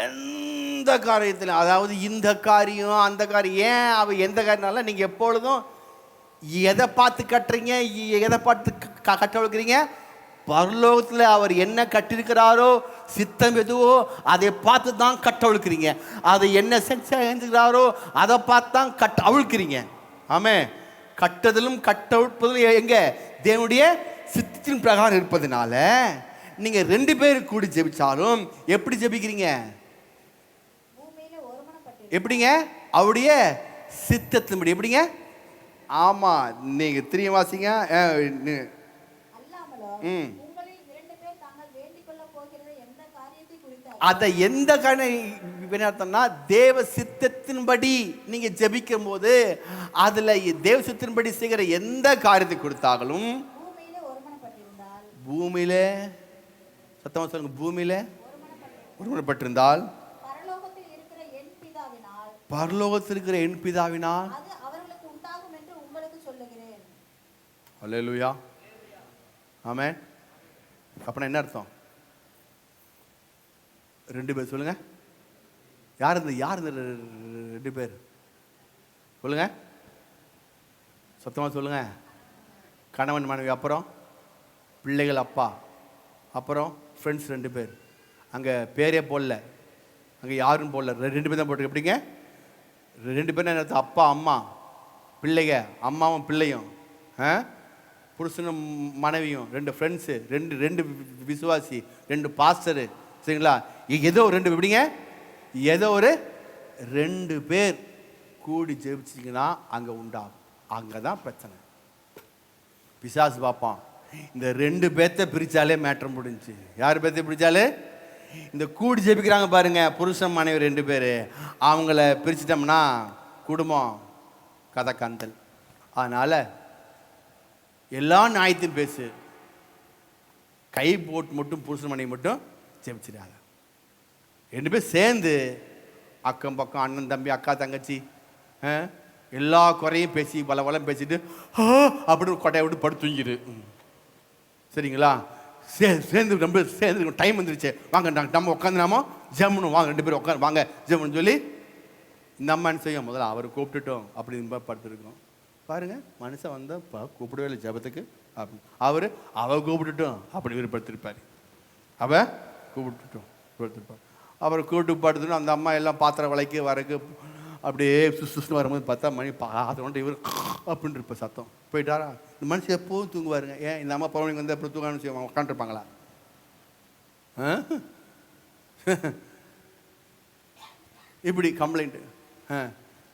எந்த காரியத்தில், அதாவது இந்த காரியம் அந்த காரியம், ஏன் அவ எந்த காரியம்னால நீங்க எப்பொழுதும் எதை பார்த்து கட்டுறீங்க, எதை பார்த்து கட்டவிழ்க்கிறீங்க? பரலோகத்தில் அவர் என்ன கட்டிருக்கிறாரோ, சித்தம் எதுவோ அதை பார்த்து தான் கட்டவிழ்க்கிறீங்க. அதை என்ன செஞ்சுக்கிறாரோ அதை பார்த்து தான் அவிழ்க்கிறீங்க. ஆமே, கட்டுதலும் கட்டவிழ்ப்பதிலும் எங்க தேவனுடைய சித்தத்தின் பிரகாரம் இருப்பதனால நீங்க 2 பேர் கூடி ஜெபிச்சாலும் எப்படி ஜெபிக்கிறீங்க? எப்படிங்க? அவருடைய சித்தத்தின்படி. எப்படிங்க? ஆமா, நீங்க 3 வாசிங்க. அத எந்த காரணம்னா தேவ சித்தத்தின்படி நீங்க ஜெபிக்கும் போது அதுல தேவ சித்தத்தின்படி செய்கிற எந்த காரியத்தை கொடுத்தாலும் பூமியில சத்தமா சொல்லுங்க, பூமியில ஒருமனப்பட்டிருந்தால் பரலோகத்தில் இருக்கிற என் பிதாவினால் அல்லேலூயா. ஆமென். அப்பனா என்ன அர்த்தம்? 2 பேர் சொல்லுங்க. யார் இந்த 2 பேர் சொல்லுங்க, சத்தமா சொல்லுங்க. கணவன் மனைவி, அப்புறம் பிள்ளைகள், அப்பா, அப்புறம் ஃப்ரெண்ட்ஸ் 2 பேர். அங்கே பேரே போடல, அங்கே யாரும் போடல, 2 பேர் தான் போட்டு. எப்படிங்க 2 பேர் என்ன? அப்பா அம்மா பிள்ளைங்க, அம்மாவும் பிள்ளையும், புருஷனும் மனைவியும், 2 ஃப்ரெண்ட்ஸு, 2 விசுவாசி, 2 பாஸ்டரு, சரிங்களா? ஏதோ 2 எப்படிங்க, ஏதோ ஒரு 2 பேர் கூடி ஜெபிச்சிங்கன்னா அங்கே உண்டாகும். அங்கே தான் பிரச்சனை. பிசாசு பார்ப்பான், இந்த 2 பேர்த்த பிரித்தாலே மேட்டர் முடிஞ்சு. யார் பேர்த்த பிரித்தாலே? இந்த கூடி ஜெபிக்கிறாங்க பாருங்க, புருஷன் மனைவி 2 பேர், அவங்கள பிரிச்சிட்டோம்னா குடும்பம் கதை கந்தல். அதனால் எல்லா நியாயத்தையும் பேசு, கை போட்டு மட்டும் புருஷன் மனைவி மட்டும் ஜெபிச்சிடாத. 2 பேர் சேர்ந்து அக்கம் பக்கம், அண்ணன் தம்பி, அக்கா தங்கச்சி, எல்லா குறையும் பேசி பல பேசிட்டு அப்படின்னு கொட்டையை விட்டு படுத்து தூங்கிடு. சரிங்களா? சேர்ந்து ரொம்ப சேர்ந்து டைம் வந்துருச்சு, வாங்க நம்ம உட்காந்து நாம ஜம்முன்னு வாங்க, 2 பேரும் உட்காந்து வாங்க ஜம்முன்னு சொல்லி இந்த அம்மான்னு செய்யும். முதல்ல அவர் கூப்பிட்டுட்டோம் அப்படின்னு படுத்துருக்கோம் பாருங்க. மனுஷன் வந்தால் கூப்பிடவே இல்லை ஜபத்துக்கு அப்படின்னு, அவ கூப்பிட்டுட்டோம் அப்படி விருப்பத்திருப்பார். கூப்பிட்டுட்டோம் படுத்திருப்பார். அவரை கூப்பிட்டு படுத்துட்டு அந்த அம்மா எல்லாம் பாத்திரம் விலைக்கு வரக்கு அப்படியே சுஸ்து வரும்போது பார்த்தா மணி பாத்திரம் இவர் அப்படின்னு இருப்ப சத்தம் போயிட்டாரா. இந்த மனுஷன் எப்போதும் தூங்குவாருங்க. ஏன் இந்த அம்மா பரவாயில்ல வந்து அப்புறம் தூங்கணும்னு செய்வாங்க, உட்காந்துருப்பாங்களா? இப்படி கம்ப்ளைண்ட்டு.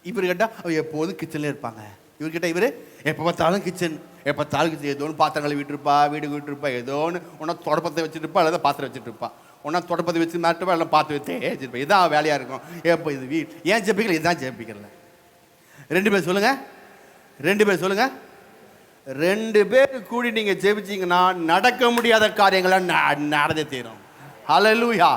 இவர் கேட்டால் அவர் எப்போதும் கிச்சன்லேயே இருப்பாங்க. இவர் கேட்டால் இவர் எப்போ பார்த்தாலும் கிச்சன், எப்போ பார்த்தாலும் கிச்சன், ஏதோ ஒன்று பாத்திரங்களை விட்டுருப்பா, வீடு விட்டுருப்பா, ஏதோ ஒன்று ஒன்றா தொடப்பத்தை வச்சுருப்பா, அல்லது பாத்திரம் வச்சுட்டுருப்பா, ஒன்றா தொடப்பத்தை வச்சு மாட்டுப்பா, எல்லாம் பார்த்து வச்சே வச்சுருப்பா. இதான் வேலையாக இருக்கும். எப்போ இது ஏன் ஜெபிக்கல? இதுதான் ஜெபிக்கல. 2 பேர் சொல்லுங்கள், 2 பேர் சொல்லுங்கள். 2 பேர் கூடி நீங்கள் ஜெபிச்சிங்கன்னா நடக்க முடியாத காரியங்களை நடந்தே தீரும். ஹல்லேலூயா.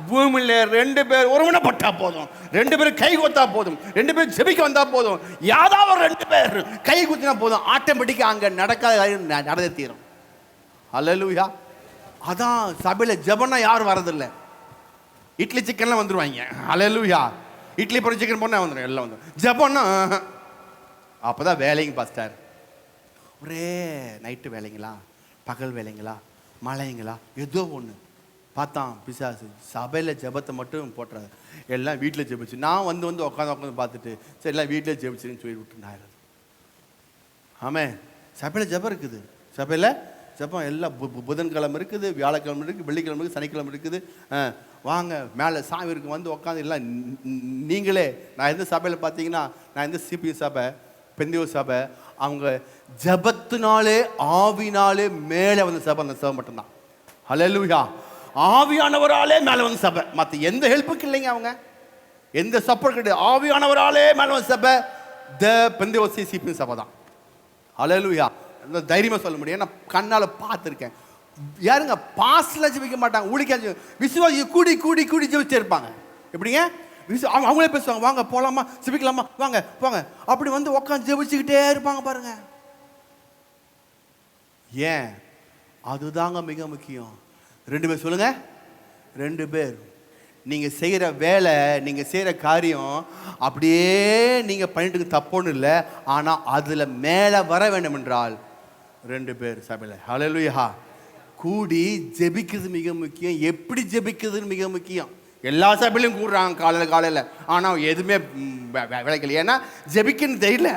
பூமியில் 2 பேர் ஒருமனப்பட்டா போதும், 2 பேர் கை கொத்தா போதும், 2 பேர் ஜெபிக்க வந்தா போதும், யாராவது 2 பேர் கை குத்தினா போதும், ஆட்டோமேட்டிக்காக அங்கே நடக்காத காரியம் நடந்தே தீரும். ஹல்லேலூயா. அதான் சபையில் ஜெபம்னா யாரும் வரதில்லை. இட்லி சிக்கன்லாம் வந்துடுவாங்க. ஹல்லேலூயா. இட்லி பொரி சிக்கன் போனால் வந்துடும், எல்லாம் வந்துடும். ஜெபம்னா அப்போ தான் வேலைங்க பாஸ்டர். ஒரே நைட்டு வேலைங்களா, பகல் வேலைங்களா, மழைங்களா, ஏதோ ஒன்று பார்த்தான் பிசாசு. சபையில் ஜெபத்தை மட்டும் போட்டுறாது, எல்லாம் வீட்டில் ஜெபிச்சு. நான் வந்து உட்காந்து பார்த்துட்டு சரி எல்லாம் வீட்டில் ஜெபிச்சுன்னு சொல்லி விட்டுருந்தாரு. ஆமாம், சபையில் ஜெபம் இருக்குது. சபையில் ஜெபம் எல்லாம் புதன்கிழமை இருக்குது, வியாழக்கிழமை இருக்குது, வெள்ளிக்கிழமை இருக்குது, சனிக்கிழமை இருக்குது. வாங்க மேலே சாமி இருக்கு, வந்து உட்காந்து எல்லாம் நீங்களே. நான் எந்த சபையில் பார்த்தீங்கன்னா, நான் எந்த சிபி சபை, பெந்தியோ சபை, அவங்க ஜெபத்தினாலே ஆவினாலே மேலே வந்து சபை, அந்த சபை மட்டும்தான். ஹல்லேலூயா. ஆவியானவராலே மேலே வந்து சபை, மற்ற எந்த ஹெல்ப்புக்கு இல்லைங்க. அவங்க எந்த சப்போர்ட் கிடையாது. ஆவியானவராலே மேலே வந்து சபை த பெந்தியோசி சிபி சபை தான். ஹல்லேலூயா. தைரியமாக சொல்ல முடியும், நான் கண்ணால் பார்த்துருக்கேன். யாருங்க பாஸ்டில் ஜெபிக்க மாட்டாங்க, ஊழிக்காச்சு விசுவாசி கூடி கூடி கூடி ஜெபிச்சே இருப்பாங்க. எப்படிங்க அவங்களே பேசுவாங்க, வாங்க போகலாமா, ஜெபிக்கலாமா, வாங்க போங்க, அப்படி வந்து உட்காந்து ஜெபிச்சுக்கிட்டே இருப்பாங்க பாருங்க. ஏன்? அதுதாங்க மிக முக்கியம். 2 பேர் சொல்லுங்க, 2 பேர். நீங்க செய்யற வேலை, நீங்க செய்யற காரியம் அப்படியே நீங்க பண்ணிட்டு தப்புன்னு இல்லை, ஆனா அதுல மேல வர வேண்டும் என்றால் 2 பேர் சபையில ஹல்லேலூயா கூடி ஜெபிக்கிறது மிக முக்கியம். எப்படி ஜெபிக்கிறதுன்னு மிக முக்கியம். எல்லா சபையிலும் கூடுறாங்க காலையில், ஆனால் எதுவுமே விளைக்கல. ஏன்னா ஜெபிக்குன்னு தெரியல,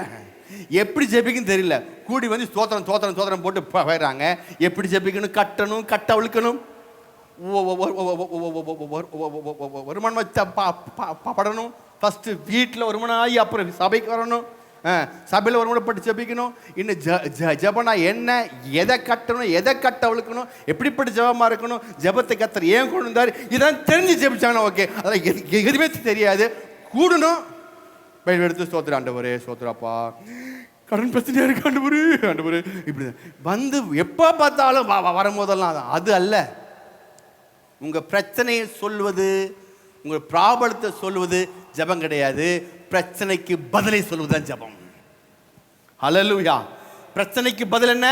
எப்படி ஜெபிக்குன்னு தெரியல. கூடி வந்து ஸ்தோத்திரம் போட்டு போயிடுறாங்க. எப்படி ஜெபிக்கணும், கட்டணும், கட்ட அவிழ்க்கணும், வருமானம் வச்சா படணும். ஃபஸ்ட்டு வீட்டில் வருமானம் ஆகி அப்புறம் சபைக்கு வரணும், சபையில் வருமானப்பட்டு ஜெபிக்கணும். இன்னும் ஜெபனா என்ன, எதை கட்டணும், எதை கட்ட அவிழ்க்கணும், எப்படிப்பட்ட ஜெபமாக இருக்கணும், ஜெபத்தை கத்தர் ஏன் கொண்டு வந்தார், இதெல்லாம் தெரிஞ்சு ஜெபிச்சாங்கன்னா ஓகே. அதெல்லாம் எதுவுமே தெரியாது. கூடணும், பைபிள் எடுத்து ஸ்தோத்திரம், ஆண்டவரே ஸ்தோத்திரப்பா, கடன் பிரச்சனையாக இருக்கு ஆண்டவரே, இப்படி வந்து எப்போ பார்த்தாலும் வரும்போதெல்லாம் அது அல்ல. உங்கள் பிரச்சனையை சொல்வது, உங்கள் ப்ராப்ளத்தை சொல்வது ஜெபம் கிடையாது. பிரச்சனைக்கு பதிலை சொல்வது தான் ஜெபம். ஹல்லேலூயா. பிரச்சனைக்கு பதில் என்ன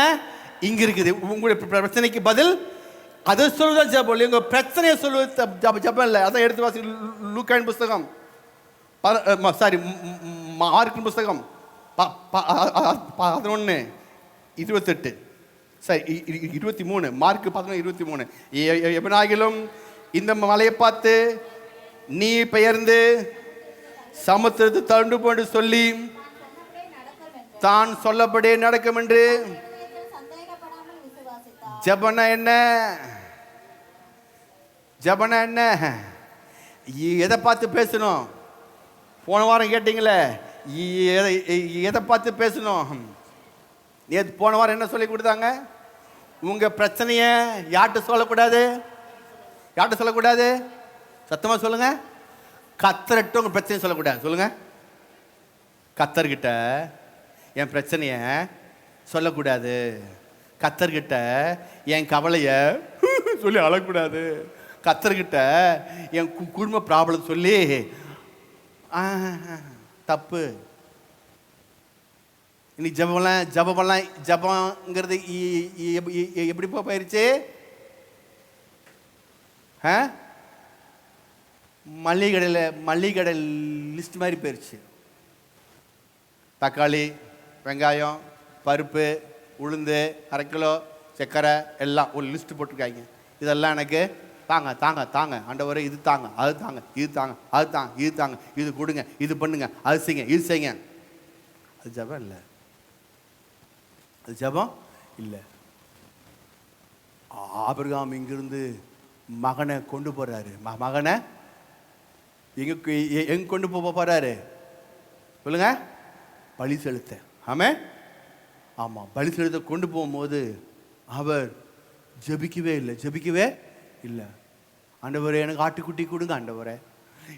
இங்க இருக்குது. உங்களுடைய பிரச்சனைக்கு பதில் அதை சொல்வதுதான் ஜெபம். உங்கள் பிரச்சனையை சொல்வது ஜெபம் இல்லை. அதான் எடுத்து வாசி, லூக்காவின் புஸ்தகம், மார்க்கின் புஸ்தகம் 11:28, சரி 23, மார்க் 11:23. எவனாகிலும் இந்த மலையை பார்த்து நீ பெயர்ந்து சமுத்திரத்தை தண்டு போட்டு சொல்லி தான் சொல்லப்படியே நடக்கும் என்று. ஜெபனா என்ன? ஜெபனா என்ன? எதை பார்த்து பேசணும்? போன வாரம் கேட்டீங்களே, எதை பார்த்து பேசணும்? போன வாரம் என்ன சொல்லி கொடுத்தாங்க? உங்க பிரச்சனைய யார்கிட்ட சொல்லக்கூடாது, யார்கிட்ட சொல்லக்கூடாது, சத்தமா சொல்லுங்க. கத்தர்கிட்ட உங்க பிரச்சனையை சொல்லக்கூடாது. சொல்லுங்க, கத்தர்கிட்ட என் பிரச்சனைய சொல்லக்கூடாது, கத்தர்கிட்ட என் கவலைய சொல்லி அழக்கூடாது, கத்தர்கிட்ட என் குடும்ப ப்ராப்ளம் சொல்லி தப்பு. இன்னைக்கு ஜபங்கிறது எப்படி போயிருச்சு? மல்லிகடை லிஸ்ட் மாதிரி போயிருச்சு. தக்காளி, வெங்காயம், பருப்பு, உளுந்து, 1/2 கிலோ, சர்க்கரை எல்லாம் ஒரு லிஸ்ட் போட்டிருக்காங்க. இதெல்லாம் எனக்கு தாங்க ஆண்டவரே, இது தாங்க, அது தாங்க, இது தாங்க, அது தாங்க, இது தாங்க, இது கொடுங்க, இது பண்ணுங்க, அது செய்யுங்க, இது செய்யுங்க. அது ஜபம் இல்லை, அது ஜபம் இல்லை. ஆபிரகாம் இங்கிருந்து மகனை கொண்டு போறாரு. மகனை எங்க கொண்டு போறாரு சொல்லுங்க? பலி செலுத்த. ஆமா, பலி செலுத்த கொண்டு போகும்போது அவர் ஜெபிக்கவே இல்லை. ஆண்டவரே, எனக்கு ஆட்டுக்குட்டி கொடுங்க ஆண்டவரே,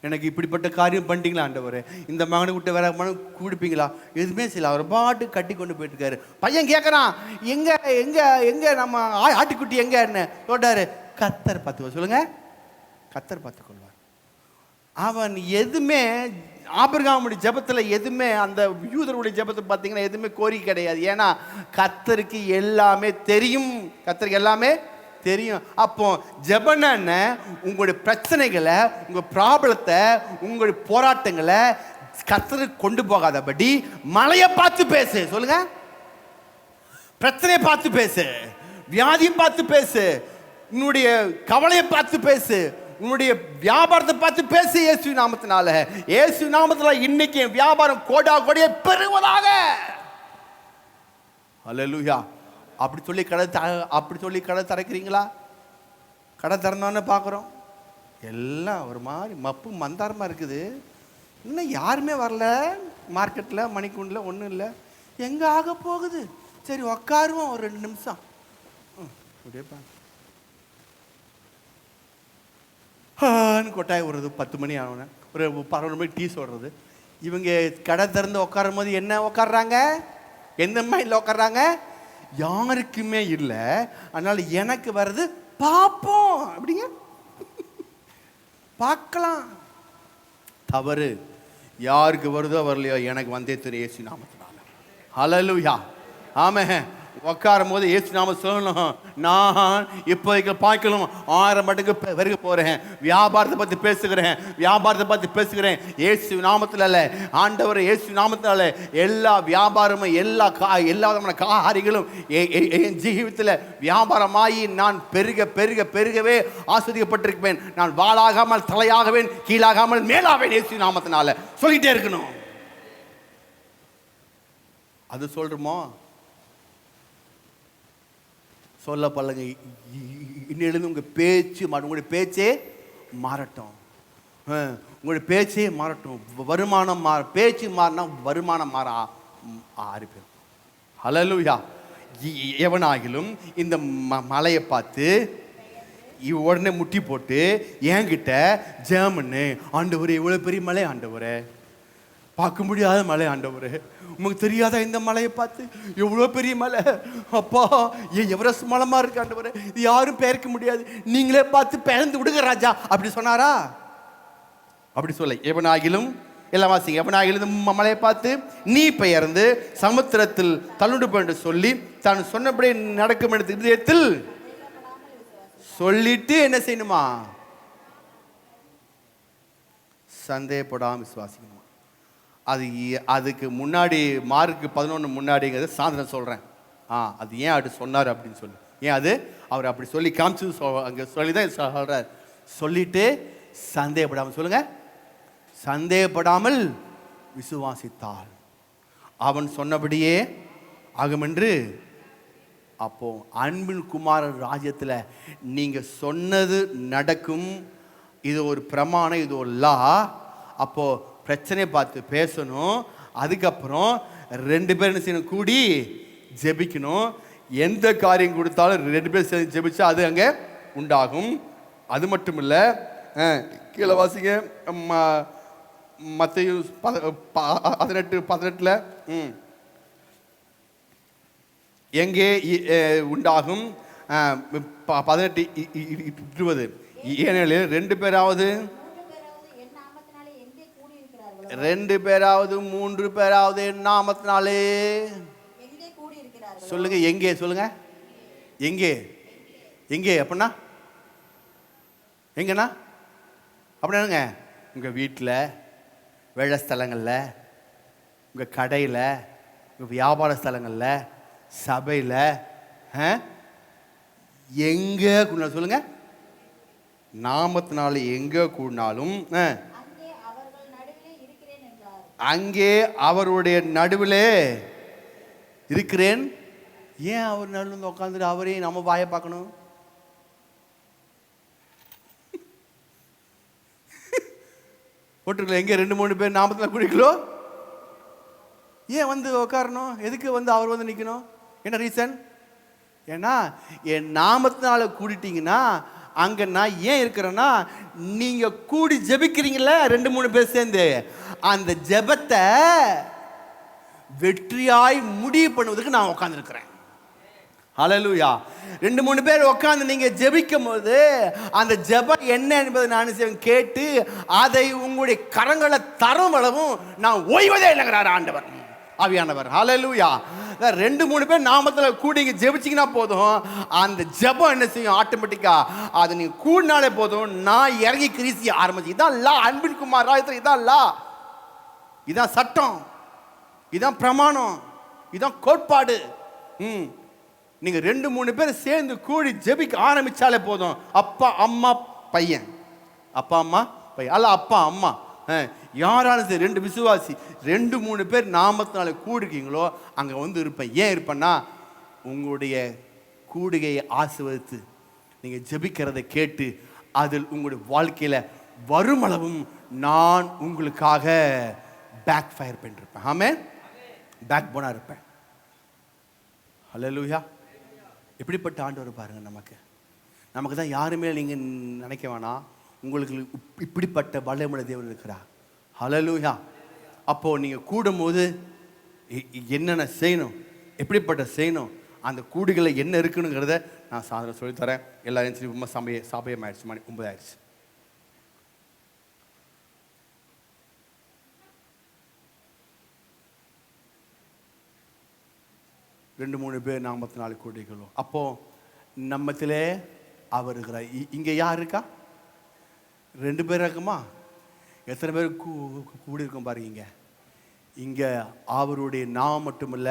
எனக்கு இப்படிப்பட்ட காரியம் பண்ணிட்டீங்களா ஆண்டவரே, இந்த மகனை விட்டு வேற மகன் கொடுப்பீங்களா? எதுவுமே செய்யல. அவர் பாட்டு கட்டி கொண்டு போயிட்டு இருக்காரு. பையன் கேட்கறான், எங்க எங்க எங்க நம்ம ஆட்டுக்குட்டி எங்க என்ன சொல்றாரு? கத்தர் பார்த்துக்கோ. சொல்லுங்க, கத்தர் பார்த்துக்கொள்வார். அவன் எதுவுமே ஆபிரகாமுடைய ஜெபத்தில் எதுவுமே, அந்த யூதருடைய ஜெபத்தை பார்த்தீங்கன்னா எதுவுமே கோரிக்கை கிடையாது. ஏன்னா கர்த்தருக்கு எல்லாமே தெரியும், கர்த்தருக்கு எல்லாமே தெரியும். அப்போ ஜெபம் என்ன? உங்களுடைய பிரச்சனைகளை, உங்கள் ப்ராப்ளத்தை, உங்களுடைய போராட்டங்களை கர்த்தருக்கு கொண்டு போகாதபடி மலையை பார்த்து பேசு. சொல்லுங்க, பிரச்சனையை பார்த்து பேசு, வியாதியை பார்த்து பேசு, உன்னுடைய கவலையை பார்த்து பேசு, உன்னுடைய வியாபாரத்தை பார்த்து பேசு. இயேசு நாமத்தினால, இயேசு நாமத்தினால இன்னைக்கு வியாபாரம் கோடியே பெறுவதாக. அல்லேலூயா. அப்படி சொல்லி கடை திறக்கிறீங்களா? கடை திறந்தோன்னு பார்க்குறோம், எல்லாம் ஒரு மாதிரி மப்பு மந்தாரமாக இருக்குது. இன்னும் யாருமே வரல, மார்க்கெட்டில் மணிக்கூண்டில் ஒன்றும் இல்லை. எங்கே ஆக போகுது? சரி உக்காருவோம் ஒரு 2 நிமிஷம். அப்படியே கொட்டாய் விடுறது. 10 மணி ஆனோன்னு ஒரு 11 மணி டீ சொல்கிறது. இவங்க கடை திறந்து உட்காரும் போது என்ன உட்காடுறாங்க? எந்த மைண்டில் உட்காடுறாங்க? யாருக்குமே இல்லை, அதனால எனக்கு வர்றது பார்ப்போம், அப்படிங்க பார்க்கலாம். தவறு யாருக்கு வருதோ வரலையோ, எனக்கு வந்தே திரு இயேசு நாமத்தினால. ஹல்லேலூயா. ஆமென். உட்காரும் போது இயேசு நாம சொல்லணும், நான் இப்போதைக்கு பார்க்கணும் 1000 மடங்கு பெருக போகிறேன், வியாபாரத்தை பற்றி பேசுகிறேன், வியாபாரத்தை பற்றி பேசுகிறேன். இயேசு நாமத்தில் அல்ல, ஆண்டவர் இயேசு நாமத்தினால எல்லா வியாபாரமும் எல்லா விதமான காரியங்களும் என் ஜீவிதத்தில் வியாபாரமாகி நான் பெருக பெருக பெருகவே ஆஸ்வதிக்கப்பட்டிருப்பேன். நான் வாளாகாமல் தலையாகவேன், கீழாகாமல் மேலாவேன். இயேசு நாமத்தினால சொல்லிட்டே இருக்கணும். அது சொல்றோமோ சொல்ல பல்லுங்க. இன்னிலிருந்து உங்கள் உங்களுடைய பேச்சே மாறட்டும். உங்களுடைய பேச்சே மாறட்டும். வருமானம் பேச்சு மாறினா வருமானம் மாற ஆரம்பிக்கும். ஹல்லேலூயா. எவனாகிலும் இந்த மலையை பார்த்து உடனே முட்டி போட்டு என்கிட்ட ஜெபம்னு, ஆண்டவரே இவ்வளோ பெரிய மலை, ஆண்டவரே பார்க்க முடியாத மலை, ஆண்டவரே உங்களுக்கு தெரியாத இந்த மலையை பார்த்து எவ்வளோ பெரிய மலை, அப்பா எவரெஸ்ட் மலமா இருக்கு ஆண்டவரே, இது யாரும் பெயர்க்க முடியாது, நீங்களே பார்த்து பெயர்ந்து விடுங்க ராஜா அப்படி சொன்னாரா? அப்படி சொல்ல, எவனாகிலும் எல்லாம் வாசிங்க, எவனாகிலும் மலையை பார்த்து நீ பெயர்ந்து சமுத்திரத்தில் தள்ளுண்டு என்று சொல்லி தான் சொன்னபடி நடக்கும் இடத்தில் சொல்லிட்டு என்ன செய்யணுமா? சந்தேகப்படாமல் விசுவாசிக்கணுமா? அதுக்கு முன்னாடி மார்க்கு 11 முன்னாடிங்கிறது சாயந்தரம் சொல்கிறேன். அது ஏன் அப்படி சொன்னார் அப்படின்னு சொல்லி, ஏன் அது அவர் அப்படி சொல்லி காமிச்சு அங்கே சொல்லி தான் சொல்கிறார். சொல்லிட்டு சந்தேகப்படாமல் சொல்லுங்க, சந்தேகப்படாமல் விசுவாசித்தாள், அவன் சொன்னபடியே ஆகுமென்று. அப்போ அன்பின் குமாரன் ராஜ்யத்தில் நீங்கள் சொன்னது நடக்கும். இது ஒரு பிரமாணம், இது ஒரு லா. அப்போ பிரச்சனையை பார்த்து பேசணும். அதுக்கப்புறம் 2 பேர் என்ன செய்யணும்? கூடி ஜெபிக்கணும். எந்த காரியம் கொடுத்தாலும் 2 பேர் சேர்ந்து ஜெபிச்சா அது அங்கே உண்டாகும். அது மட்டும் இல்லை, கீழே வாசிங்க, மத்தேயு 18:18 எங்கே உண்டாகும்? 18:20 ஏனெனில் 2 பேராவது 3 பேராவது என் நாமத்தினாலே சொல்லுங்க. எங்கே சொல்லுங்க, எங்கே எங்கே அப்படின்னா எங்கன்னா அப்படின்னாங்க? உங்கள் வீட்டில், வேலை ஸ்தலங்களில், உங்கள் கடையில், உங்கள் வியாபார ஸ்தலங்களில், சபையில், எங்கே கூடினாலும் சொல்லுங்க, நாமத்தினால எங்கே கூடினாலும் அங்கே அவருடைய நடுவிலே இருக்கிறேன். ஏன் அவர் நடுவில் உட்காந்துட்டு அவரையும் நம்ம வாயை பார்க்கணும்? போட்டுருக்கல, எங்கே 2-3 பேர் நாமத்தில் குடிக்கலோ, ஏன் வந்து உட்காரணும்? எதுக்கு வந்து அவர் வந்து நிற்கணும்? என்ன ரீசன்? ஏன்னா என் நாமத்தினால கூடிட்டீங்கன்னா அங்கே நான் ஏன் இருக்கிறேன்னா, நீங்கள் கூடி ஜெபிக்கிறீங்கள 2-3 பேர் சேர்ந்து, அந்த ஜெபத்தை வெற்றியாய் முடிவு பண்ணுவதற்கு நான் உட்காந்துருக்கிறேன். ஹல்லேலூயா. 2-3 பேர் உட்காந்து நீங்க ஜெபிக்கும் போது அந்த ஜெபம் என்ன என்பதை நான் கேட்டு அதை உங்களுடைய கரங்களை தரும் அளவும் நான் ஓய்வதே இல்லைங்கிறார் ஆண்டவர், ஆவியானவர். ஹல்லேலூயா. 2-3 பேர் நாமத்தில் கூடி ஜெபிச்சிங்கன்னா போதும், அந்த ஜெபம் என்ன செய்யும்? ஆட்டோமேட்டிக்கா அது நீங்க கூடினாலே போதும், நான் இறங்கி கிரீசி ஆரம்பிச்சு. இதான் லா, அன்பின் குமார் ராஜ்யத்தில் இதான் லா, இதான் சட்டம், இதான் பிரமாணம், இதான் கோட்பாடு. நீங்க 2-3 பேர் சேர்ந்து கூடி ஜெபிக்க ஆரம்பிச்சாலே போதும், அப்பா அம்மா பையன், அப்பா அம்மா பையன் அல்ல, அப்பா அம்மா யாராலும் சரி, 2 விசுவாசி 2-3 பேர் நாமத்தினால கூடுக்கீங்களோ அங்கே வந்து இருப்பேன். ஏன் இருப்பேன்னா, உங்களுடைய கூடுகையை ஆசீர்வதித்து நீங்கள் ஜெபிக்கிறதை கேட்டு அதில் உங்களுடைய வாழ்க்கையில் வருமளவும் நான் உங்களுக்காக பேக் ஃபயர் பண்ணிருப்பேன். ஆமென். பேக் போனாக இருப்பேன். ஹல்லேலூயா. எப்படிப்பட்ட ஆண்டவர் பாருங்க. நமக்கு தான் யாருமே நீங்கள் நினைக்க வேணாம், உங்களுக்கு இப்படிப்பட்ட வல்லமையுள்ள தேவன் இருக்கிறார். ஹல்லேலூயா. அப்போது நீங்கள் கூடும்போது என்னென்ன செய்யணும், எப்படிப்பட்ட செய்யணும், அந்த கூடுகளை என்ன இருக்குனுங்கிறத நான் சாதனை சொல்லித்தரேன். எல்லாரும் சரி, ரொம்ப சமயம் ஆயிடுச்சு, மணி 9 ஆயிடுச்சு. 2-3 பேர் நாமத்தினாலே கூடிக்கொள்ளும். அப்போ நம்மத்திலே அவர் இருக்கிறார். இங்கே யார் இருக்கா? 2 பேர் இருக்குமா? எத்தனை பேர் கூடி இருக்கும் பாருங்க. இங்கே அவருடைய நாம் மட்டுமில்ல,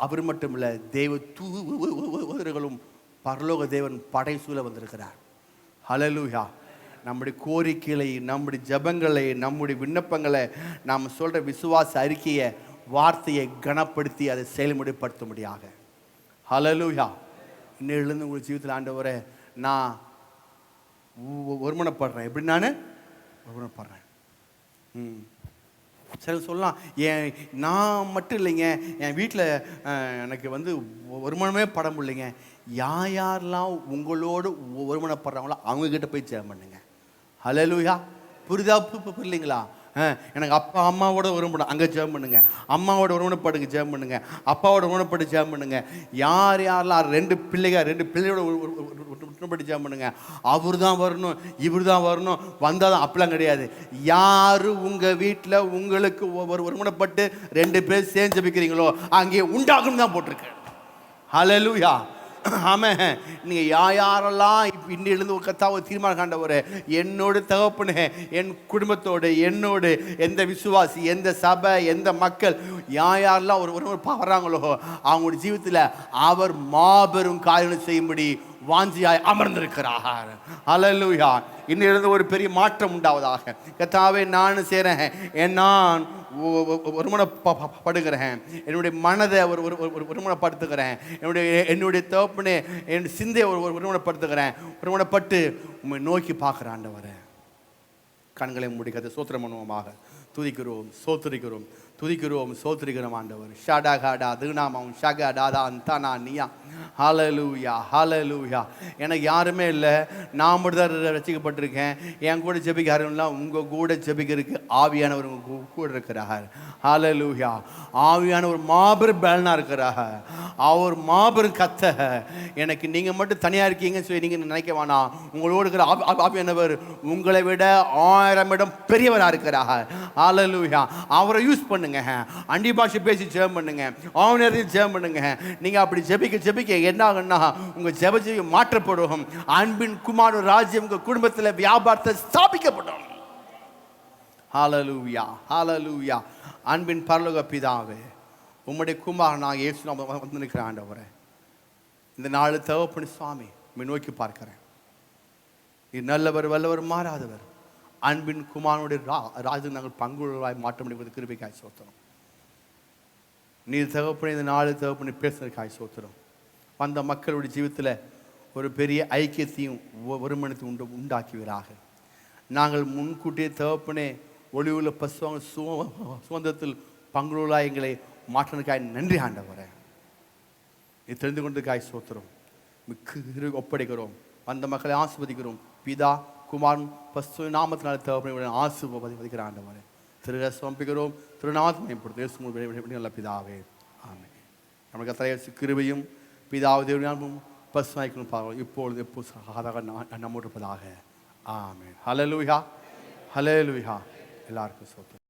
அவர் மட்டுமில்ல, தேவ தூதர்களும் பரலோக தேவன் படைசூழ வந்திருக்கிறார். ஹல்லேலூயா. நம்முடைய கோரிக்கைகளை, நம்முடைய ஜெபங்களை, நம்முடைய விண்ணப்பங்களை, நாம் சொல்கிற விசுவாச அறிக்கையை, வார்த்தையை கனப்படுத்தி அதை செயல்முறைப்படுத்த முடியாக. ஹல்லேலூயா. இன்னிலிருந்து உங்கள் ஜீவிதத்தில் ஆண்டவரே நான் ஒருமனப்படுறேன். எப்படி நான் ஒருமனப்படுறேன்? சரி சொல்லலாம். நான் மட்டும் இல்லைங்க, என் வீட்டில் எனக்கு ஒருமனமே பட முடியலைங்க. யாரெல்லாம் உங்களோடு ஒருமனப்படுறாங்களோ அவங்கக்கிட்ட போய் ஜெபம் பண்ணுங்க. ஹல்லேலூயா. புரிதா? புரியலைங்களா? எனக்கு அப்பா அம்மாவோட ஒருமணம் அங்கே ஜெபம் பண்ணுங்க. அம்மாவோட ஒருமணப்படுங்க ஜெபம் பண்ணுங்க. அப்பாவோட ஒருமணப்பட்டு ஜெபம் பண்ணுங்க. யாரெல்லாம் 2 பிள்ளையோட ஒருமணப்பட்டு ஜெபம் பண்ணுங்க. அவர் தான் வரணும், இவர் தான் வரணும், வந்தால் தான், அப்படிலாம் கிடையாது. யார் உங்கள் வீட்டில் உங்களுக்கு ஒருமணப்பட்டு 2 பேர் சேர்ந்து ஜெபிக்கிறீங்களோ அங்கே உண்டாகும் தான் போட்டிருக்கு. ஹல்லேலூயா. ஆமாம். நீங்கள் யாரெல்லாம் இன்னிலிருந்து ஒரு கர்த்தாவை தீர்மானம் காண்டவரே, என்னோட தகப்பனே, என் குடும்பத்தோடு, என்னோடு, எந்த விசுவாசி, எந்த சபை, எந்த மக்கள் யாரெல்லாம் ஒரு வர்றாங்களோ அவங்களுடைய ஜீவிதத்தில் அவர் மாபெரும் காரியங்களை செய்யும்படி வாஞ்சியாய் அமர்ந்திருக்கிறார். ஹல்லேலூயா. இன்னிலிருந்து ஒரு பெரிய மாற்றம் உண்டாவதாக. கர்த்தாவே நான் செய்கிறேன், நான் ஒருமனப்படுகிறேன், என்னுடைய மனதை ஒருமனப்படுத்துகிறேன், என்னுடைய தகப்பனே என்னுடைய சிந்தையை ஒருமனப்படுத்துகிறேன். ஒருமனப்பட்டு உம்மை நோக்கி பார்க்குற ஆண்டவரே, கண்களை மூடி கதை சோத்திரம் பண்ணுவோமாக. துதிக்கிறோம், சோத்திரிக்கிறோம், துதிக்கிறோம், சோத்திரிக்கிறோம் ஆண்டவர். ஷடா காடா திருநாமம் ஷகா டாதா அந்தானா நீயா. ஹல்லேலூயா, ஹல்லேலூயா. எனக்கு யாருமே இல்லை, நான் மட்டும் தான் ரசிக்கப்பட்டிருக்கேன். என் கூட ஜெபிக்க யாருலாம், உங்கள் கூட ஜெபிக்கிறதுக்கு ஆவியானவர் உங்கள் கூட இருக்கிறார். ஹல்லேலூயா. ஆவியானவர் மாபெரும் பேலனாக இருக்கிறார். அவர் மாபெரும் கத்த. எனக்கு நீங்கள் மட்டும் தனியாக இருக்கீங்கன்னு சொல்லி நீங்கள் நினைக்க வேணாம். உங்களோடு இருக்கிற ஆவியானவர் உங்களை விட 1000 இடம் பெரியவராக இருக்கிறார். ஹல்லேலூயா. அவரை யூஸ் பண்ணுங்க. அண்டி பாஷை பேசி ஜெபம் பண்ணுங்க. ஆவியானவரையும் ஜெபம் பண்ணுங்க. நீங்கள் அப்படி ஜெபிக்க என்ன ஆகுன்னா உங்கள் ஜெப மாற்றப்படும். அன்பின் குமார ராஜ்யம் உங்கள் குடும்பத்தில் வியாபாரத்தை ஸ்தாபிக்கப்படும். ஹல்லேலூயா, ஹல்லேலூயா. அன்பின் பரலோக பிதாவே, உம்முடைய குமாரனாக இயேசு நாமத்தில் வந்து நிற்கிற ஆண்டவரே, இந்த நாள் தகப்பனே சுவாமி உம்மை நோக்கி பார்க்கிறேன். இது நல்லவர், வல்லவர், மாறாதவர், அன்பின் குமாரனுடைய ராஜு நாங்கள் பங்குள்ளவராய் மாற்ற முடிவது கிருபைக்காய் சோத்திரம். நீர் தகப்பனே இந்த நாள் தகப்பனே பேசுறதுக்காய் சோத்திரம். அந்த மக்களுடைய ஜீவிதத்தில் ஒரு பெரிய ஐக்கியத்தையும் ஒருமனத்தையும் உண்டாக்குவீராக. நாங்கள் முன்கூட்டியே தகப்பனே ஒளிவுள்ள பசுவாங்க சுதந்திரத்தில் பங்குள்ளவராய் எங்களை மாற்றினதுக்காய் நன்றி ஆண்டவரே. நீ தெரிந்து கொண்டதுக்காய் சோத்திரம். மிக்க ஒப்படைக்கிறோம். அந்த மக்களை ஆசீர்வதிக்கிறோம். பிதா குமாரன் பசு நாமத்தினால தகப்பனே ஆசீர்வதிக்கிற ஆண்டவரே திருசம்பிக்கிறோம். திருநாமத்தை மேம்படுத்தும் நல்ல பிதாவே. ஆமென். நமக்கு அத்தகைய கிருபையும் பிதாவு தேவனும் பசுமாய்க்கணும் பார்க்கலாம் இப்பொழுது எப்போ சாதாக நம்மோடு இருப்பதாக. ஆமென். ஹல்லேலூயா, ஹல்லேலூயா. எல்லாருக்கும் சோத்திரம்.